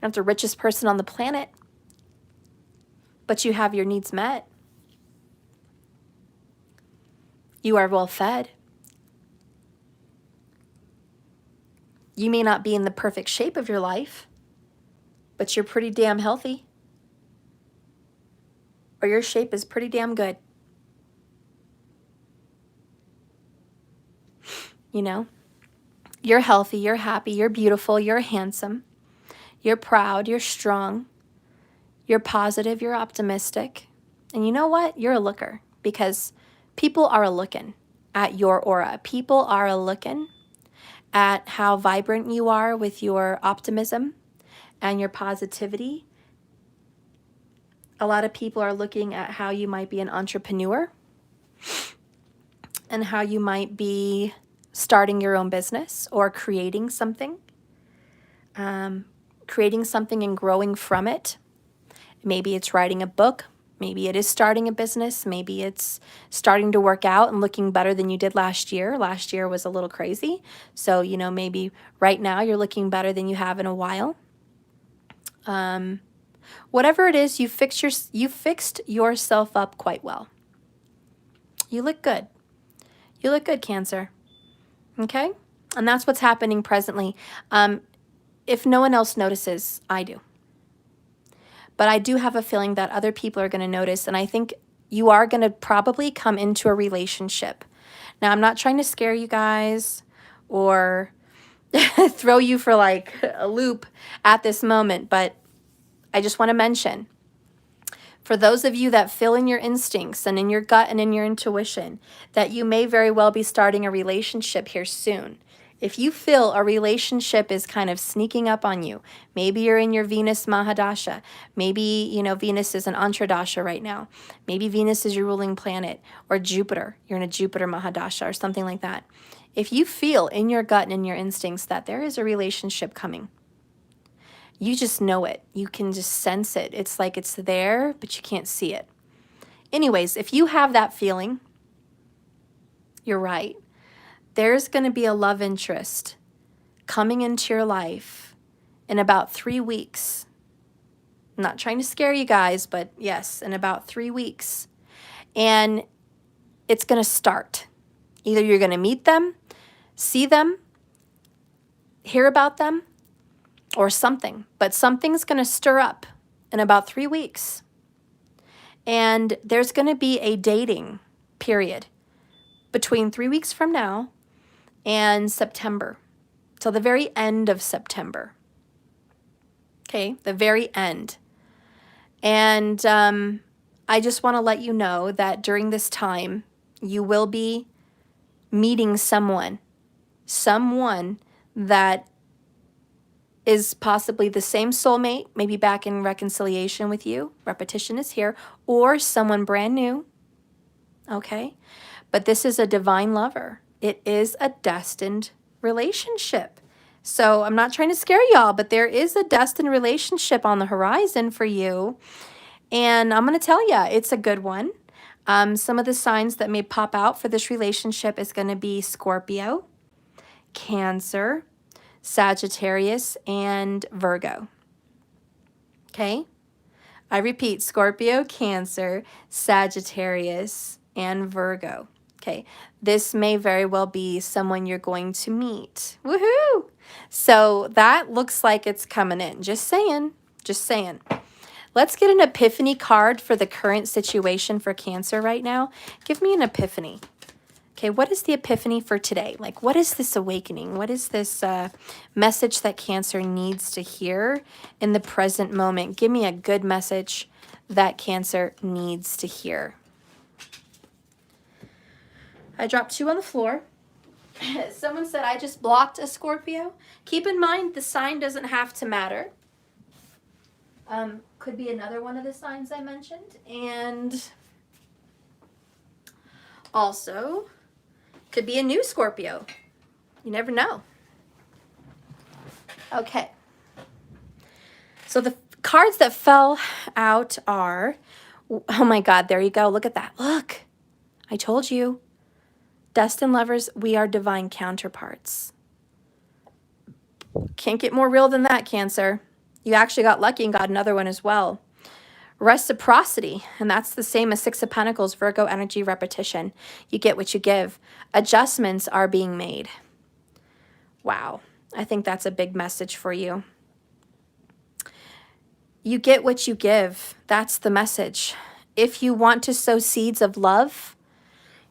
Speaker 1: not the richest person on the planet, but you have your needs met. You are well fed. You may not be in the perfect shape of your life, but you're pretty damn healthy. Or your shape is pretty damn good. You know, you're healthy, you're happy, you're beautiful, you're handsome, you're proud, you're strong, you're positive, you're optimistic. And you know what? You're a looker, because people are looking at your aura. People are looking at how vibrant you are with your optimism and your positivity. A lot of people are looking at how you might be an entrepreneur and how you might be starting your own business or creating something and growing from it. Maybe it's writing a book. Maybe it is starting a business. Maybe it's starting to work out and looking better than you did last year. Last year was a little crazy. So, you know, maybe right now you're looking better than you have in a while. Whatever it is, you fixed yourself up quite well. You look good. You look good, Cancer. Okay? And that's what's happening presently. If no one else notices, I do. But I do have a feeling that other people are going to notice, and I think you are going to probably come into a relationship. Now, I'm not trying to scare you guys or throw you for like a loop at this moment, but I just want to mention, for those of you that feel in your instincts and in your gut and in your intuition that you may very well be starting a relationship here soon. If you feel a relationship is kind of sneaking up on you, maybe you're in your Venus Mahadasha, maybe, you know, Venus is an Antradasha right now, maybe Venus is your ruling planet, or Jupiter, you're in a Jupiter Mahadasha or something like that. If you feel in your gut and in your instincts that there is a relationship coming, you just know it. You can just sense it. It's like it's there, but you can't see it. Anyways, if you have that feeling, you're right. There's going to be a love interest coming into your life in about 3 weeks. I'm not trying to scare you guys, but yes, in about 3 weeks. And it's going to start. Either you're going to meet them, see them, hear about them, or something. But something's going to stir up in about 3 weeks. And there's going to be a dating period between 3 weeks from now and September, till the very end of September. Okay, the very end. And I just want to let you know that during this time, you will be meeting someone that is possibly the same soulmate, maybe back in reconciliation with you. Repetition is here. Or someone brand new. Okay? But this is a divine lover. It is a destined relationship. So I'm not trying to scare y'all, but there is a destined relationship on the horizon for you. And I'm going to tell you, it's a good one. Some of the signs that may pop out for this relationship is going to be Scorpio, Cancer, Sagittarius, and Virgo. Okay? I repeat, Scorpio, Cancer, Sagittarius, and Virgo. Okay, this may very well be someone you're going to meet. Woohoo! So that looks like it's coming in. Just saying. Just saying. Let's get an epiphany card for the current situation for Cancer right now. Give me an epiphany. Okay, what is the epiphany for today? Like, what is this awakening? What is this message that Cancer needs to hear in the present moment? Give me a good message that Cancer needs to hear. I dropped 2 on the floor. Someone said, I just blocked a Scorpio. Keep in mind, the sign doesn't have to matter. Could be another one of the signs I mentioned. And also, could be a new Scorpio. You never know. Okay. So the cards that fell out are, oh my God, there you go. Look at that. Look, I told you. Destined lovers, we are divine counterparts. Can't get more real than that, Cancer. You actually got lucky and got another one as well. Reciprocity, and that's the same as 6 of Pentacles, Virgo energy repetition. You get what you give. Adjustments are being made. Wow, I think that's a big message for you. You get what you give. That's the message. If you want to sow seeds of love,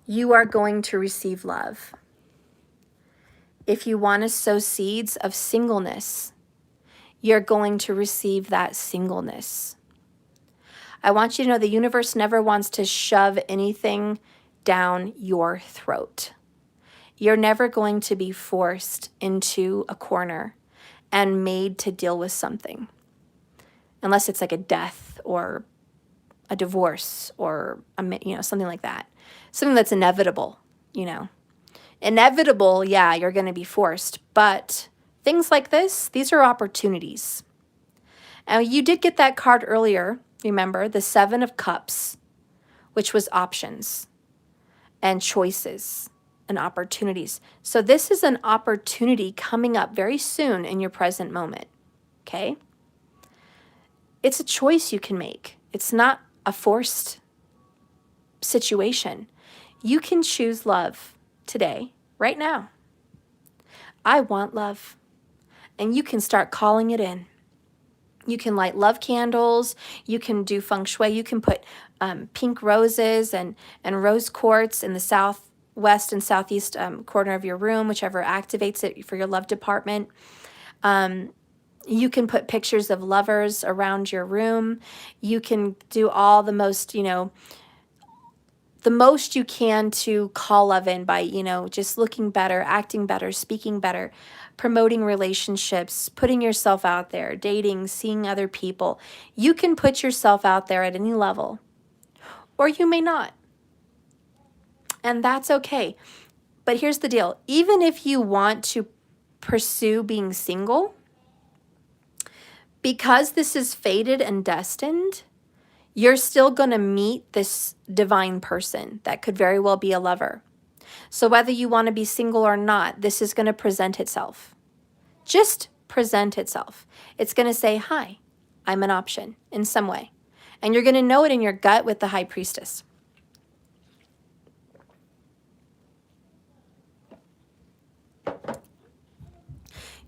Speaker 1: you are going to receive love. If you want to sow seeds of singleness, you're going to receive that singleness. I want you to know the universe never wants to shove anything down your throat. You're never going to be forced into a corner and made to deal with something. Unless it's like a death or a divorce or something like that. Something that's inevitable, Inevitable, yeah, you're going to be forced. But things like this, these are opportunities. And you did get that card earlier, remember, the 7 of Cups, which was options and choices and opportunities. So this is an opportunity coming up very soon in your present moment, okay? It's a choice you can make. It's not a forced situation. You can choose love today, right now. I want love. And you can start calling it in. You can light love candles. You can do feng shui. You can put pink roses and rose quartz in the southwest and southeast corner of your room, whichever activates it for your love department. You can put pictures of lovers around your room. You can do all the most, the most you can to call love in by, just looking better, acting better, speaking better, promoting relationships, putting yourself out there, dating, seeing other people. You can put yourself out there at any level, or you may not. And that's okay. But here's the deal. Even if you want to pursue being single, because this is fated and destined, you're still going to meet this divine person that could very well be a lover. So whether you want to be single or not, this is going to present itself. Just present itself. It's going to say, hi, I'm an option in some way. And you're going to know it in your gut with the High Priestess.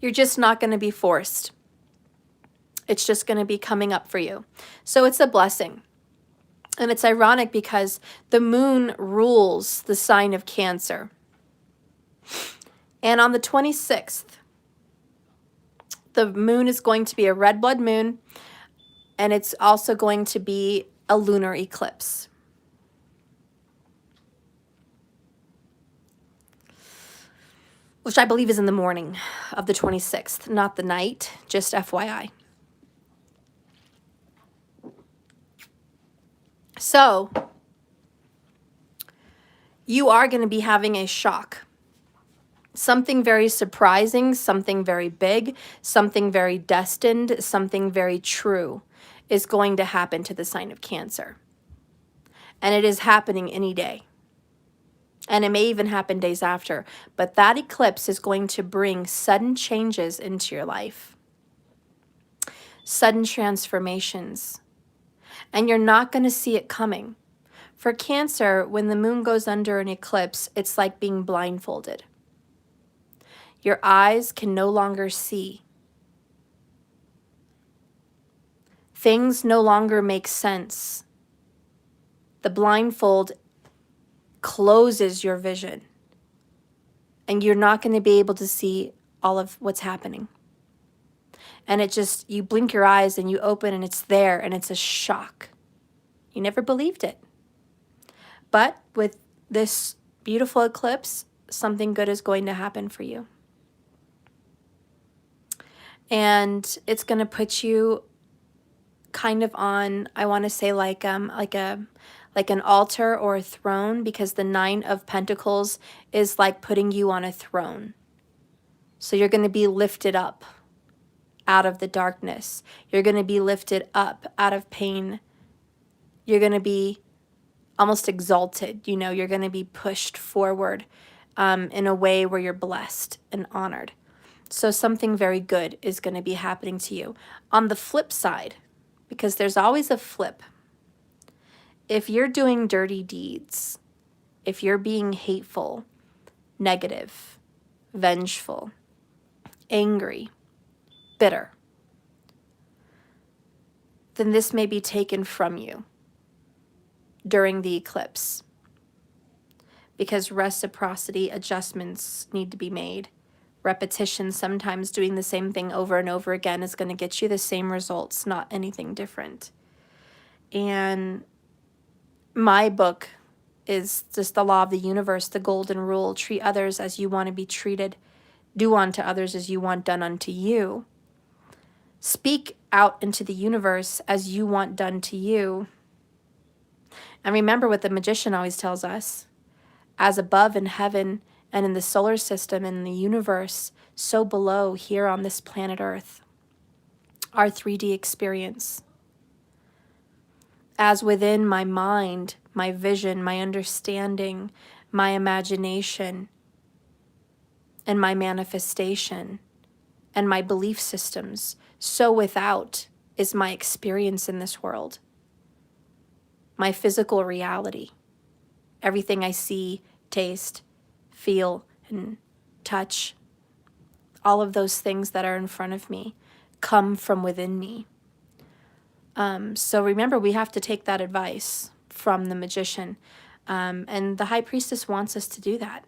Speaker 1: You're just not going to be forced. It's just going to be coming up for you. So it's a blessing. And it's ironic because the moon rules the sign of Cancer. And on the 26th, the moon is going to be a red blood moon, and it's also going to be a lunar eclipse. which I believe is in the morning of the 26th, not the night, just FYI. So you are going to be having a shock. Something very surprising, something very big, something very destined, something very true is going to happen to the sign of Cancer. And it is happening any day. And it may even happen days after. But that eclipse is going to bring sudden changes into your life. Sudden transformations. And you're not going to see it coming. For Cancer, when the moon goes under an eclipse, it's like being blindfolded. Your eyes can no longer see. Things no longer make sense. The blindfold closes your vision. And you're not going to be able to see all of what's happening. And it just, you blink your eyes and you open and it's there and it's a shock. You never believed it. But with this beautiful eclipse, something good is going to happen for you. And it's going to put you kind of on, I want to say like an altar or a throne, because the 9 of Pentacles is like putting you on a throne. So you're going to be lifted up out of the darkness. You're going to be lifted up out of pain. You're going to be almost exalted. You know, you're going to be pushed forward in a way where you're blessed and honored. So something very good is going to be happening to you. On the flip side, because there's always a flip, if you're doing dirty deeds, if you're being hateful, negative, vengeful, angry, bitter, then this may be taken from you during the eclipse, because reciprocity adjustments need to be made. Repetition, sometimes doing the same thing over and over again, is going to get you the same results, not anything different. And my book is just the law of the universe, the golden rule: treat others as you want to be treated, do unto others as you want done unto you. Speak out into the universe as you want done to you. And remember what the magician always tells us: as above in heaven and in the solar system and in the universe, so below here on this planet Earth, our 3D experience. As within my mind, my vision, my understanding, my imagination, and my manifestation, and my belief systems, so without is my experience in this world. My physical reality. Everything I see, taste, feel, and touch, all of those things that are in front of me come from within me. So remember, we have to take that advice from the magician. And the high priestess wants us to do that.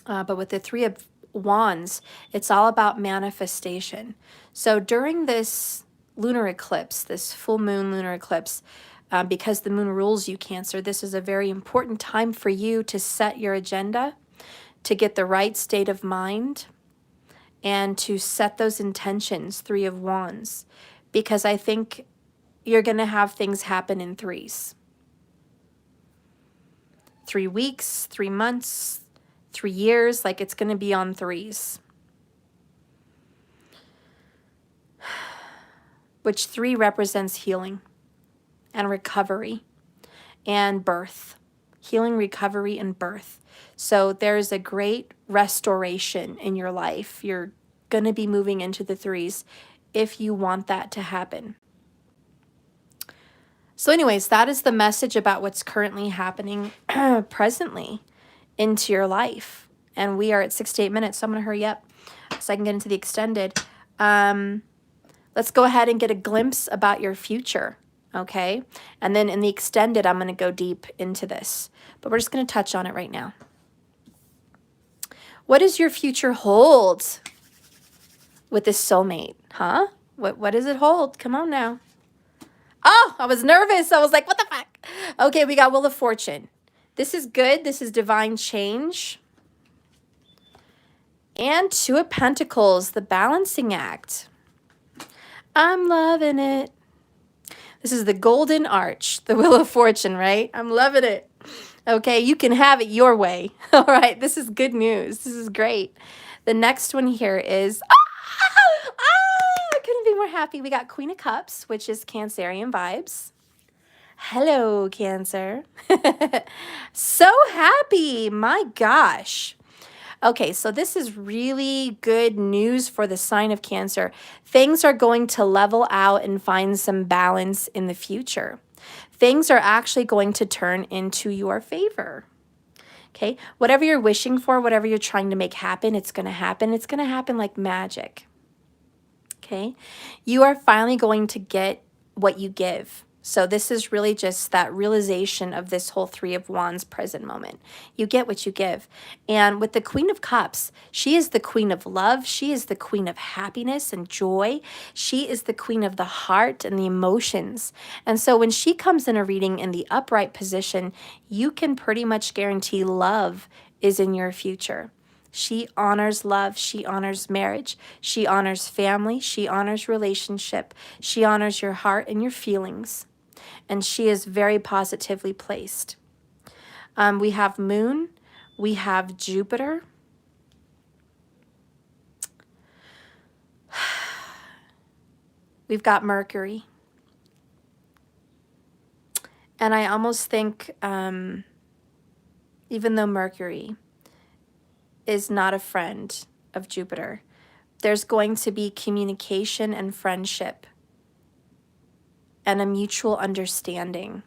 Speaker 1: But with the 3 of Wands, it's all about manifestation. So during this lunar eclipse, this full moon lunar eclipse, because the moon rules you, Cancer, this is a very important time for you to set your agenda, to get the right state of mind, and to set those intentions, 3 of Wands, because I think you're going to have things happen in threes. 3 weeks, 3 months, 3 years, like it's going to be on threes. Which 3 represents healing and recovery and birth. Healing, recovery, and birth. So there's a great restoration in your life. You're going to be moving into the threes if you want that to happen. So anyways, that is the message about what's currently happening presently into your life. And we are at 68 minutes, so I'm going to hurry up so I can get into the extended. Let's go ahead and get a glimpse about your future, okay? And then in the extended, I'm going to go deep into this. But we're just going to touch on it right now. What does your future hold with this soulmate, huh? What does it hold? Come on now. Oh, I was nervous. I was like, what the fuck? Okay, we got Wheel of Fortune. This is good. This is divine change. And Two of Pentacles, the balancing act. I'm loving it. This is the golden arch, the Wheel of Fortune, right? I'm loving it. Okay, you can have it your way. All right, this is good news. This is great. The next one here is, I couldn't be more happy. We got Queen of Cups, which is Cancerian vibes. Hello, Cancer. So happy. My gosh. Okay, so this is really good news for the sign of Cancer. Things are going to level out and find some balance in the future. Things are actually going to turn into your favor. Okay, whatever you're wishing for, whatever you're trying to make happen, it's going to happen. It's going to happen like magic. Okay, you are finally going to get what you give. So this is really just that realization of this whole Three of Wands present moment. You get what you give. And with the Queen of Cups, she is the queen of love. She is the queen of happiness and joy. She is the queen of the heart and the emotions. And so when she comes in a reading in the upright position, you can pretty much guarantee love is in your future. She honors love. She honors marriage. She honors family. She honors relationship. She honors your heart and your feelings. And she is very positively placed. We have Moon. We have Jupiter. We've got Mercury. And I almost think, even though Mercury is not a friend of Jupiter, there's going to be communication and friendship and a mutual understanding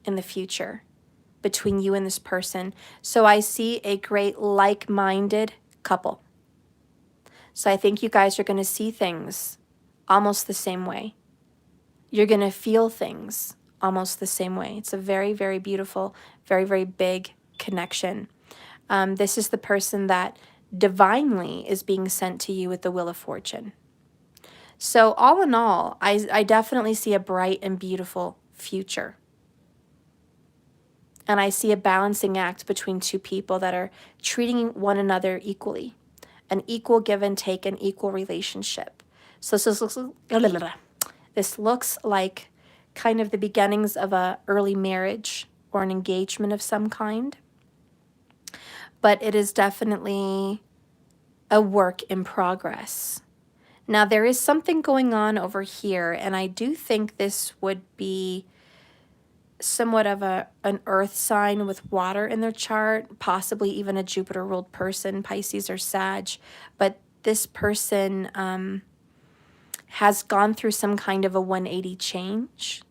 Speaker 1: in the future between you and this person. So I see a great like-minded couple. So I think you guys are going to see things almost the same way. You're going to feel things almost the same way. It's a very, very beautiful, very, very big connection. This is the person that divinely is being sent to you with the Wheel of Fortune. So all in all, I definitely see a bright and beautiful future. And I see a balancing act between two people that are treating one another equally. An equal give and take, an equal relationship. So this looks like kind of the beginnings of an early marriage or an engagement of some kind. But it is definitely a work in progress. Now, there is something going on over here, and I do think this would be somewhat of an earth sign with water in their chart, possibly even a Jupiter-ruled person, Pisces or Sag. But this person has gone through some kind of a 180 change,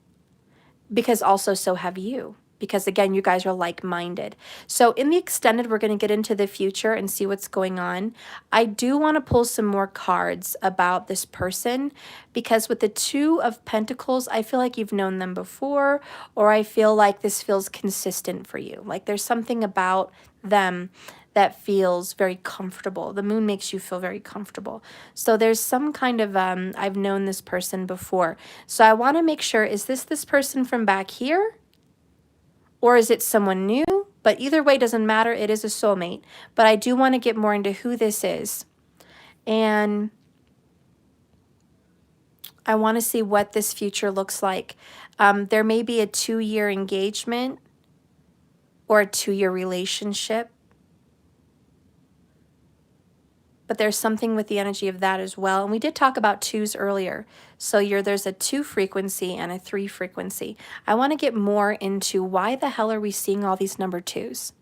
Speaker 1: because also so have you. Because again, you guys are like-minded. So in the extended, we're going to get into the future and see what's going on. I do want to pull some more cards about this person, because with the Two of Pentacles, I feel like you've known them before, or I feel like this feels consistent for you. Like there's something about them that feels very comfortable. The Moon makes you feel very comfortable. So there's some kind of, I've known this person before. So I want to make sure, is this person from back here? Or is it someone new? But either way, doesn't matter. It is a soulmate. But I do want to get more into who this is. And I want to see what this future looks like. There may be a 2-year engagement or a 2-year relationship. But there's something with the energy of that as well. And we did talk about 2s earlier. So there's a 2 frequency and a 3 frequency. I want to get more into why the hell are we seeing all these number 2s.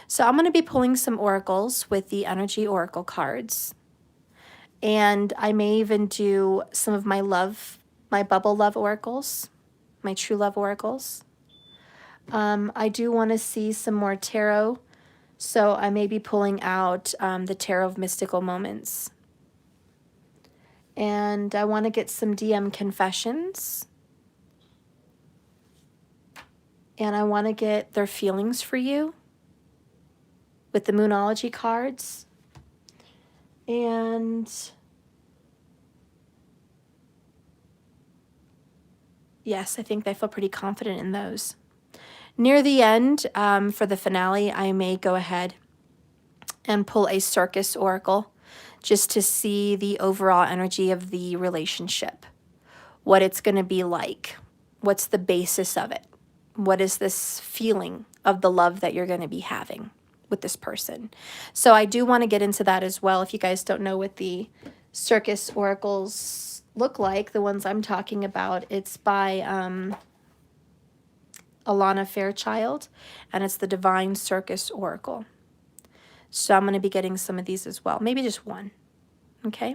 Speaker 1: So I'm going to be pulling some oracles with the energy oracle cards. And I may even do some of my bubble love oracles, my true love oracles. I do want to see some more tarot. So I may be pulling out the Tarot of Mystical Moments. And I want to get some DM confessions. And I want to get their feelings for you with the Moonology cards. And yes, I think I feel pretty confident in those. Near the end, for the finale, I may go ahead and pull a circus oracle. just to see the overall energy of the relationship, what it's going to be like, what's the basis of it, what is this feeling of the love that you're going to be having with this person. So I do want to get into that as well. If you guys don't know what the circus oracles look like, the ones I'm talking about, it's by Alana Fairchild, and it's the Divine Circus Oracle. So I'm going to be getting some of these as well, maybe just one. Okay.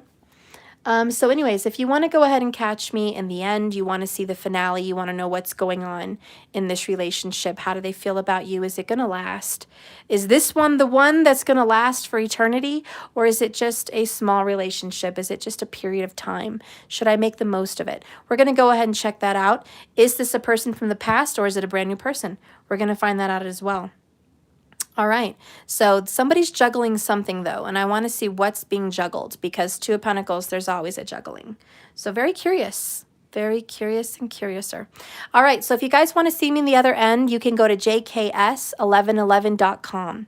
Speaker 1: So anyways, if you want to go ahead and catch me in the end, you want to see the finale, you want to know what's going on in this relationship, how do they feel about you, is it going to last? Is this one the one that's going to last for eternity, or is it just a small relationship? Is it just a period of time? Should I make the most of it? We're going to go ahead and check that out. Is this a person from the past, or is it a brand new person? We're going to find that out as well. All right, so somebody's juggling something though, and I want to see what's being juggled, because Two of Pentacles, there's always a juggling. So very curious and curiouser. All right, so if you guys want to see me in the other end, you can go to jks1111.com.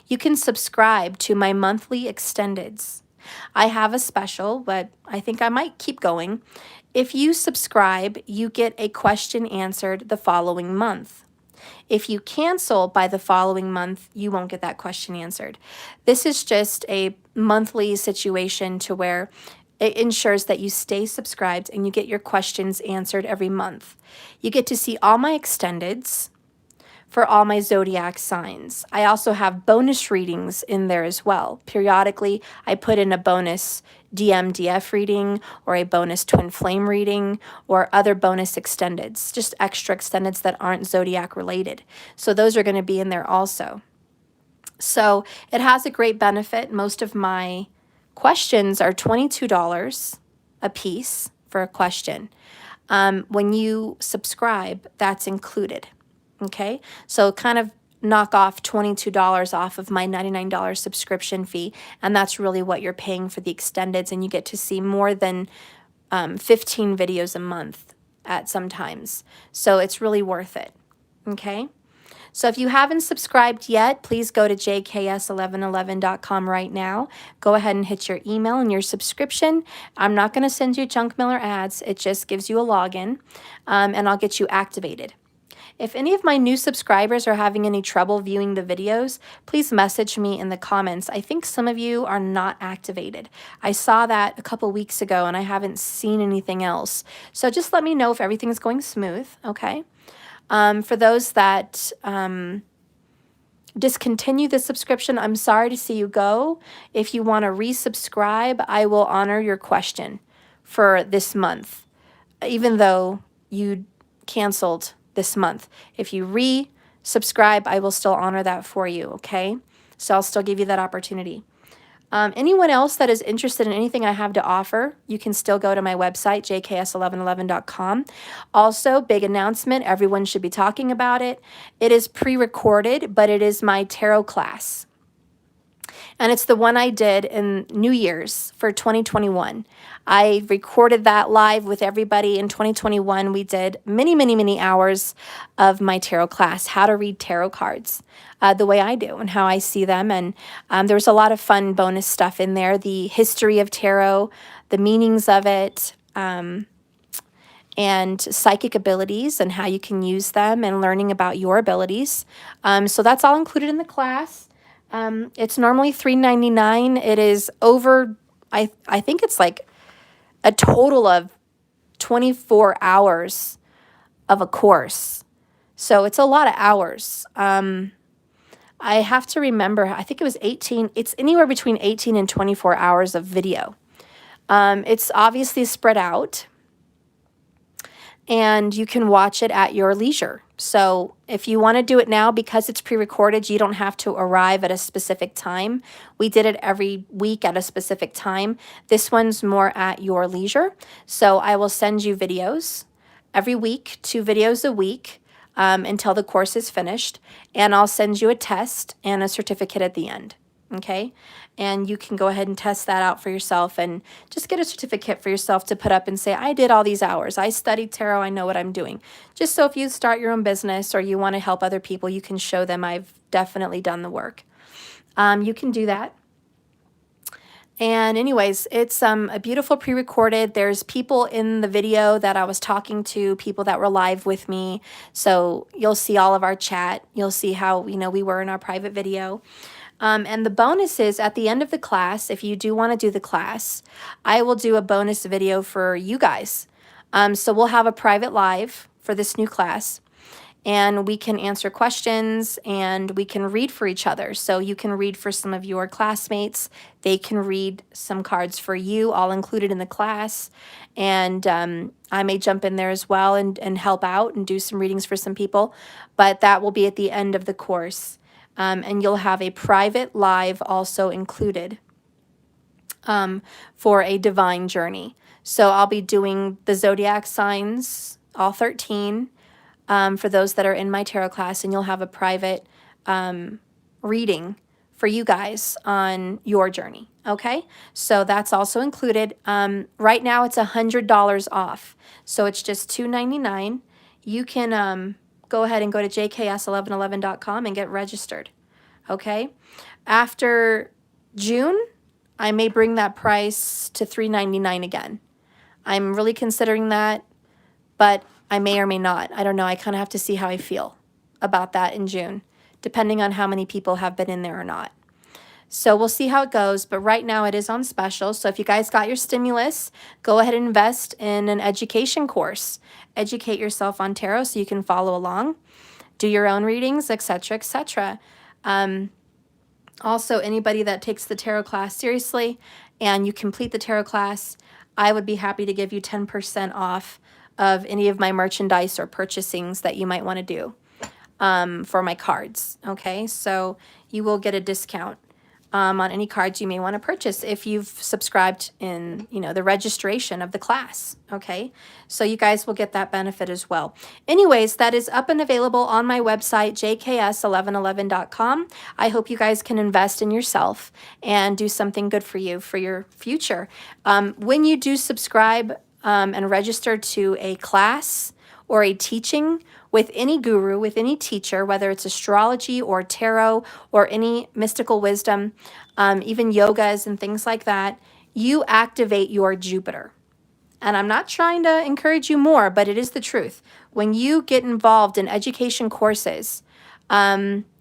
Speaker 1: You can subscribe to my monthly extendeds. I have a special, but I think I might keep going. If you subscribe, you get a question answered the following month. If you cancel by the following month, you won't get that question answered. This is just a monthly situation to where it ensures that you stay subscribed and you get your questions answered every month. You get to see all my extendeds for all my zodiac signs. I also have bonus readings in there as well. Periodically, I put in a bonus DMDF reading or a bonus twin flame reading or other bonus extendeds, just extra extendeds that aren't zodiac related. So those are going to be in there also. So it has a great benefit. Most of my questions are $22 a piece for a question. When you subscribe, that's included. Okay, so kind of knock off $22 off of my $99 subscription fee, and that's really what you're paying for the extendeds, and you get to see more than 15 videos a month at sometimes. So it's really worth it. Okay, so if you haven't subscribed yet, please go to jks1111.com right now. Go ahead and hit your email and your subscription. I'm not going to send you junk mail or ads. It just gives you a login, and I'll get you activated. If any of my new subscribers are having any trouble viewing the videos, please message me in the comments. I think some of you are not activated. I saw that a couple weeks ago and I haven't seen anything else. So just let me know if everything's going smooth, okay? For those that discontinue the subscription, I'm sorry to see you go. If you want to resubscribe, I will honor your question for this month, even though you canceled this month. If you resubscribe, I will still honor that for you, okay? So I'll still give you that opportunity. Anyone else that is interested in anything I have to offer, you can still go to my website, jks1111.com. Also, big announcement, everyone should be talking about it. It is pre-recorded, but it is my tarot class. And it's the one I did in New Year's for 2021. I recorded that live with everybody in 2021. We did many hours of my tarot class, how to read tarot cards the way I do and how I see them. And there was a lot of fun bonus stuff in there, the history of tarot, the meanings of it, and psychic abilities and how you can use them and learning about your abilities. So that's all included in the class. It's normally $3.99. It is over, I think it's like a total of 24 hours of a course. So it's a lot of hours. I have to remember, I think it was 18, it's anywhere between 18 and 24 hours of video. It's obviously spread out, and you can watch it at your leisure. So if you want to do it now, because it's pre-recorded, you don't have to arrive at a specific time. We did it every week at a specific time. This one's more at your leisure. So I will send you videos every week, 2 videos a week, until the course is finished. And I'll send you a test and a certificate at the end. Okay, and you can go ahead and test that out for yourself and just get a certificate for yourself to put up and say, I did all these hours. I studied tarot. I know what I'm doing. Just so if you start your own business or you want to help other people, you can show them I've definitely done the work. You can do that. And anyways, it's a beautiful pre-recorded. There's people in the video that I was talking to, people that were live with me. So you'll see all of our chat. You'll see how, we were in our private video. And the bonus is at the end of the class, if you do want to do the class, I will do a bonus video for you guys. So we'll have a private live for this new class, and we can answer questions and we can read for each other. So you can read for some of your classmates. They can read some cards for you, all included in the class. And I may jump in there as well and help out and do some readings for some people. But that will be at the end of the course. And you'll have a private live also included for a divine journey. So I'll be doing the zodiac signs, all 13, for those that are in my tarot class, and you'll have a private reading for you guys on your journey. Okay, so that's also included. Right now it's $100 off, so it's just $2.99. You can go ahead and go to jks1111.com and get registered. Okay, after June, I may bring that price to $3.99 again. I'm really considering that, but I may or may not. I don't know. I kind of have to see how I feel about that in June, depending on how many people have been in there or not. So we'll see how it goes, but right now it is on special. So if you guys got your stimulus, go ahead and invest in an education course. Educate yourself on tarot so you can follow along, do your own readings, etc., etc. Also, anybody that takes the tarot class seriously and you complete the tarot class, I would be happy to give you 10% off of any of my merchandise or purchasings that you might want to do for my cards. Okay, so you will get a discount on any cards you may want to purchase if you've subscribed in, the registration of the class. Okay, so you guys will get that benefit as well. Anyways, that is up and available on my website, jks1111.com. I hope you guys can invest in yourself and do something good for you for your future. When you do subscribe and register to a class or a teaching with any guru, with any teacher, whether it's astrology or tarot or any mystical wisdom, even yogas and things like that, you activate your Jupiter. And I'm not trying to encourage you more, but it is the truth. When you get involved in education courses,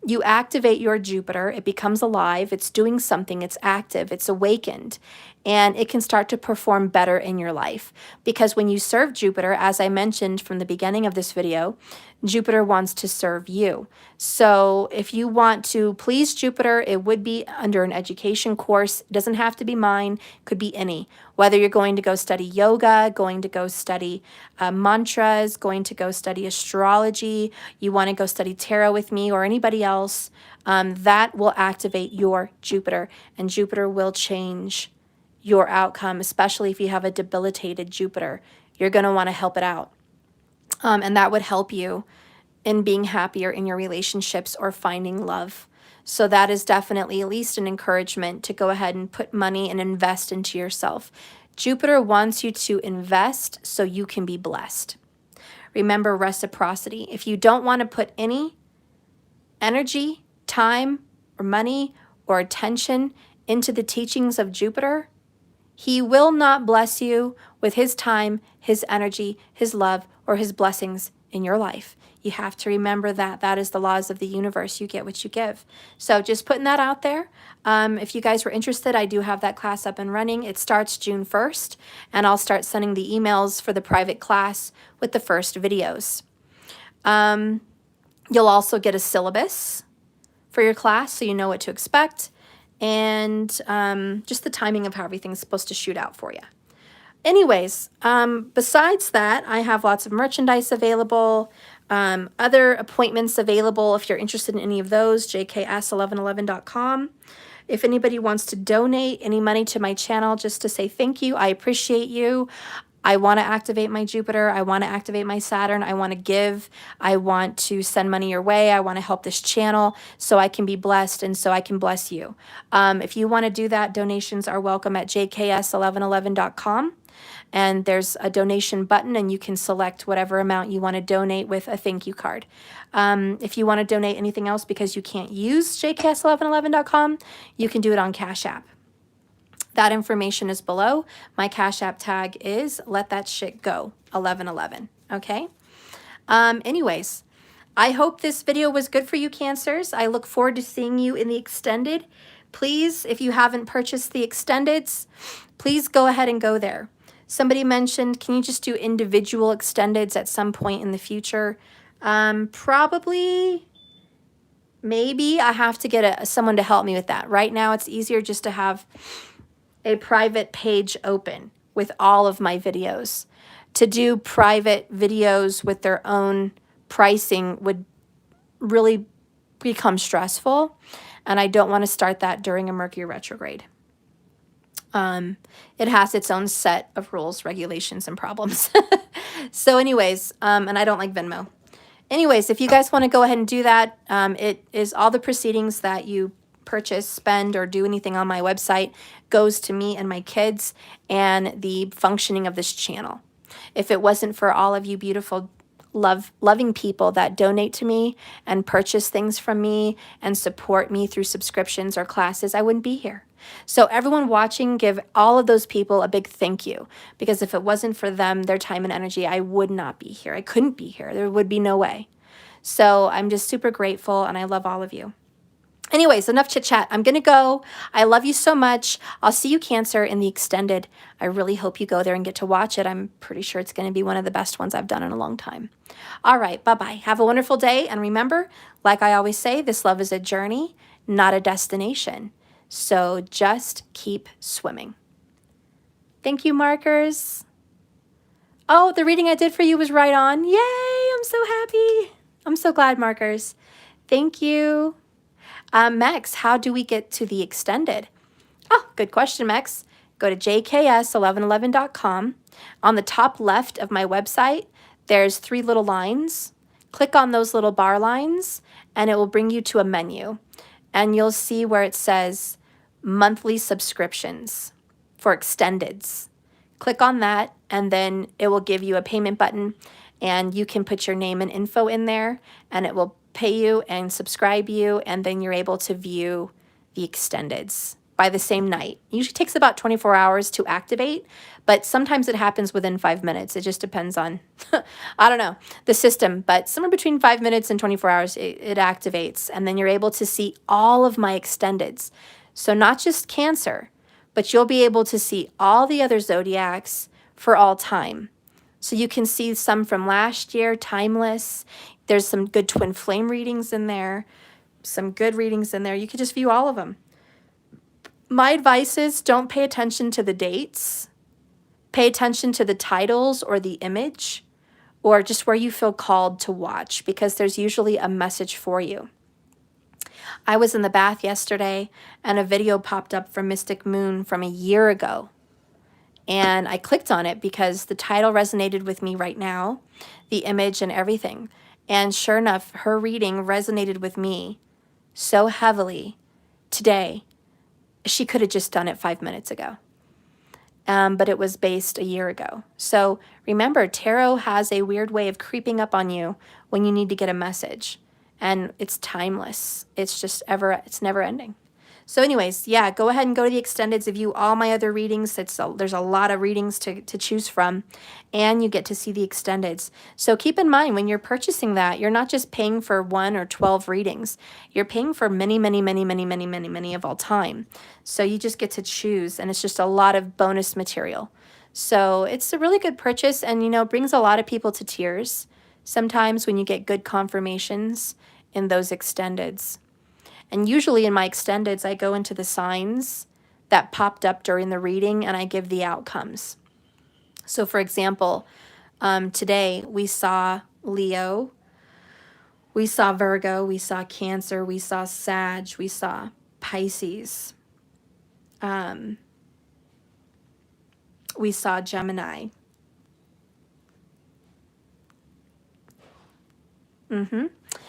Speaker 1: you activate your Jupiter, it becomes alive, it's doing something, it's active, it's awakened, and it can start to perform better in your life. Because when you serve Jupiter, as I mentioned from the beginning of this video, Jupiter wants to serve you. So if you want to please Jupiter, it would be under an education course. It doesn't have to be mine, it could be any. Whether you're going to go study yoga, going to go study mantras, going to go study astrology, you want to go study tarot with me or anybody else, that will activate your Jupiter, and Jupiter will change your outcome, especially if you have a debilitated Jupiter. You're going to want to help it out. And that would help you in being happier in your relationships or finding love. So that is definitely at least an encouragement to go ahead and put money and invest into yourself. Jupiter wants you to invest so you can be blessed. Remember reciprocity. If you don't want to put any energy, time, or money, or attention into the teachings of Jupiter, he will not bless you with his time, his energy, his love, or his blessings in your life. You have to remember that. That is the laws of the universe. You get what you give. So just putting that out there. If you guys were interested, I do have that class up and running. It starts June 1st, and I'll start sending the emails for the private class with the first videos. You'll also get a syllabus for your class so you know what to expect, and just the timing of how everything's supposed to shoot out for you. Anyways, besides that, I have lots of merchandise available, other appointments available if you're interested in any of those, jks1111.com. If anybody wants to donate any money to my channel just to say thank you, I appreciate you. I want to activate my Jupiter. I want to activate my Saturn. I want to give. I want to send money your way. I want to help this channel so I can be blessed and so I can bless you. If you want to do that, donations are welcome at jks1111.com. And there's a donation button, and you can select whatever amount you want to donate with a thank you card. If you want to donate anything else because you can't use jks1111.com, you can do it on Cash App. That information is below. My Cash App tag is Let That Shit Go 1111. Okay. Anyways, I hope this video was good for you, Cancers. I look forward to seeing you in the extended. Please, if you haven't purchased the extendeds, please go ahead and go there. Somebody mentioned, can you just do individual extendeds at some point in the future? Probably, maybe I have to get someone to help me with that. Right now, it's easier just to have a private page open with all of my videos. To do private videos with their own pricing would really become stressful, and I don't want to start that during a Mercury retrograde. It has its own set of rules, regulations, and problems. So anyways, and I don't like Venmo. Anyways, if you guys want to go ahead and do that, it is all the proceedings that you purchase, spend, or do anything on my website goes to me and my kids and the functioning of this channel. If it wasn't for all of you beautiful, loving people that donate to me and purchase things from me and support me through subscriptions or classes, I wouldn't be here. So everyone watching, give all of those people a big thank you, because if it wasn't for them, their time and energy, I would not be here. I couldn't be here. There would be no way. So I'm just super grateful, and I love all of you. Anyways, enough chit chat. I'm going to go. I love you so much. I'll see you, Cancer, in the extended. I really hope you go there and get to watch it. I'm pretty sure it's going to be one of the best ones I've done in a long time. All right. Bye-bye. Have a wonderful day. And remember, like I always say, this love is a journey, not a destination. So just keep swimming. Thank you, markers. Oh, the reading I did for you was right on. Yay. I'm so happy. I'm so glad, markers. Thank you. Mex, how do we get to the extended? Oh, good question, Mex. Go to jks1111.com. On the top left of my website, there's 3 little lines. Click on those little bar lines, and it will bring you to a menu. And you'll see where it says monthly subscriptions for extendeds. Click on that, and then it will give you a payment button, and you can put your name and info in there, and it will pay you and subscribe you, and then you're able to view the extendeds by the same night. It usually takes about 24 hours to activate, but sometimes it happens within 5 minutes. It just depends on, I don't know, the system, but somewhere between 5 minutes and 24 hours, it activates, and then you're able to see all of my extendeds. So not just Cancer, but you'll be able to see all the other zodiacs for all time. So you can see some from last year, timeless. There's some good twin flame readings in there, some good readings in there. You could just view all of them. My advice is don't pay attention to the dates. Pay attention to the titles or the image, or just where you feel called to watch, because there's usually a message for you. I was in the bath yesterday, and a video popped up from Mystic Moon from a year ago. And I clicked on it because the title resonated with me right now, the image and everything. And sure enough, her reading resonated with me so heavily today. She could have just done it 5 minutes ago. But it was based a year ago. So remember, tarot has a weird way of creeping up on you when you need to get a message. And it's timeless. It's just it's never ending. So anyways, yeah, go ahead and go to the extendeds, view all my other readings. There's a lot of readings to choose from, and you get to see the extendeds. So keep in mind, when you're purchasing that, you're not just paying for 1 or 12 readings. You're paying for many, many, many, many, many, many, many of all time. So you just get to choose, and it's just a lot of bonus material. So it's a really good purchase, and, you know, brings a lot of people to tears sometimes when you get good confirmations in those extendeds. And usually in my extendeds, I go into the signs that popped up during the reading, and I give the outcomes. So for example, today we saw Leo, we saw Virgo, we saw Cancer, we saw Sag, we saw Pisces, we saw Gemini.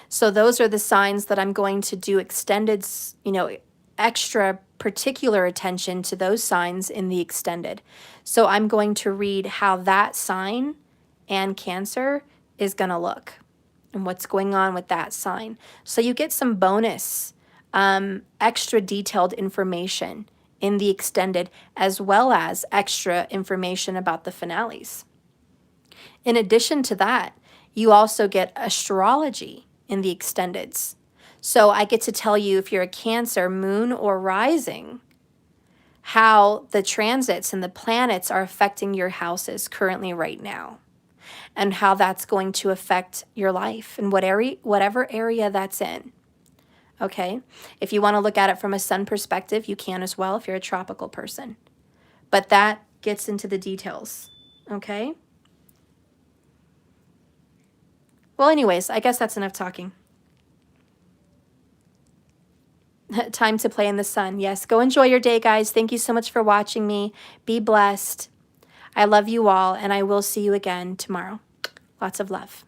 Speaker 1: So those are the signs that I'm going to do extended, you know, extra particular attention to those signs in the extended. So I'm going to read how that sign and Cancer is going to look and what's going on with that sign. So you get some bonus, extra detailed information in the extended, as well as extra information about the finales. In addition to that, you also get astrology in the extendeds. So I get to tell you, if you're a Cancer, moon or rising, how the transits and the planets are affecting your houses currently right now, and how that's going to affect your life in whatever area that's in. Okay? If you want to look at it from a sun perspective, you can as well if you're a tropical person. But that gets into the details. Okay? Well, anyways, I guess that's enough talking. Time to play in the sun. Yes, go enjoy your day, guys. Thank you so much for watching me. Be blessed. I love you all, and I will see you again tomorrow. Lots of love.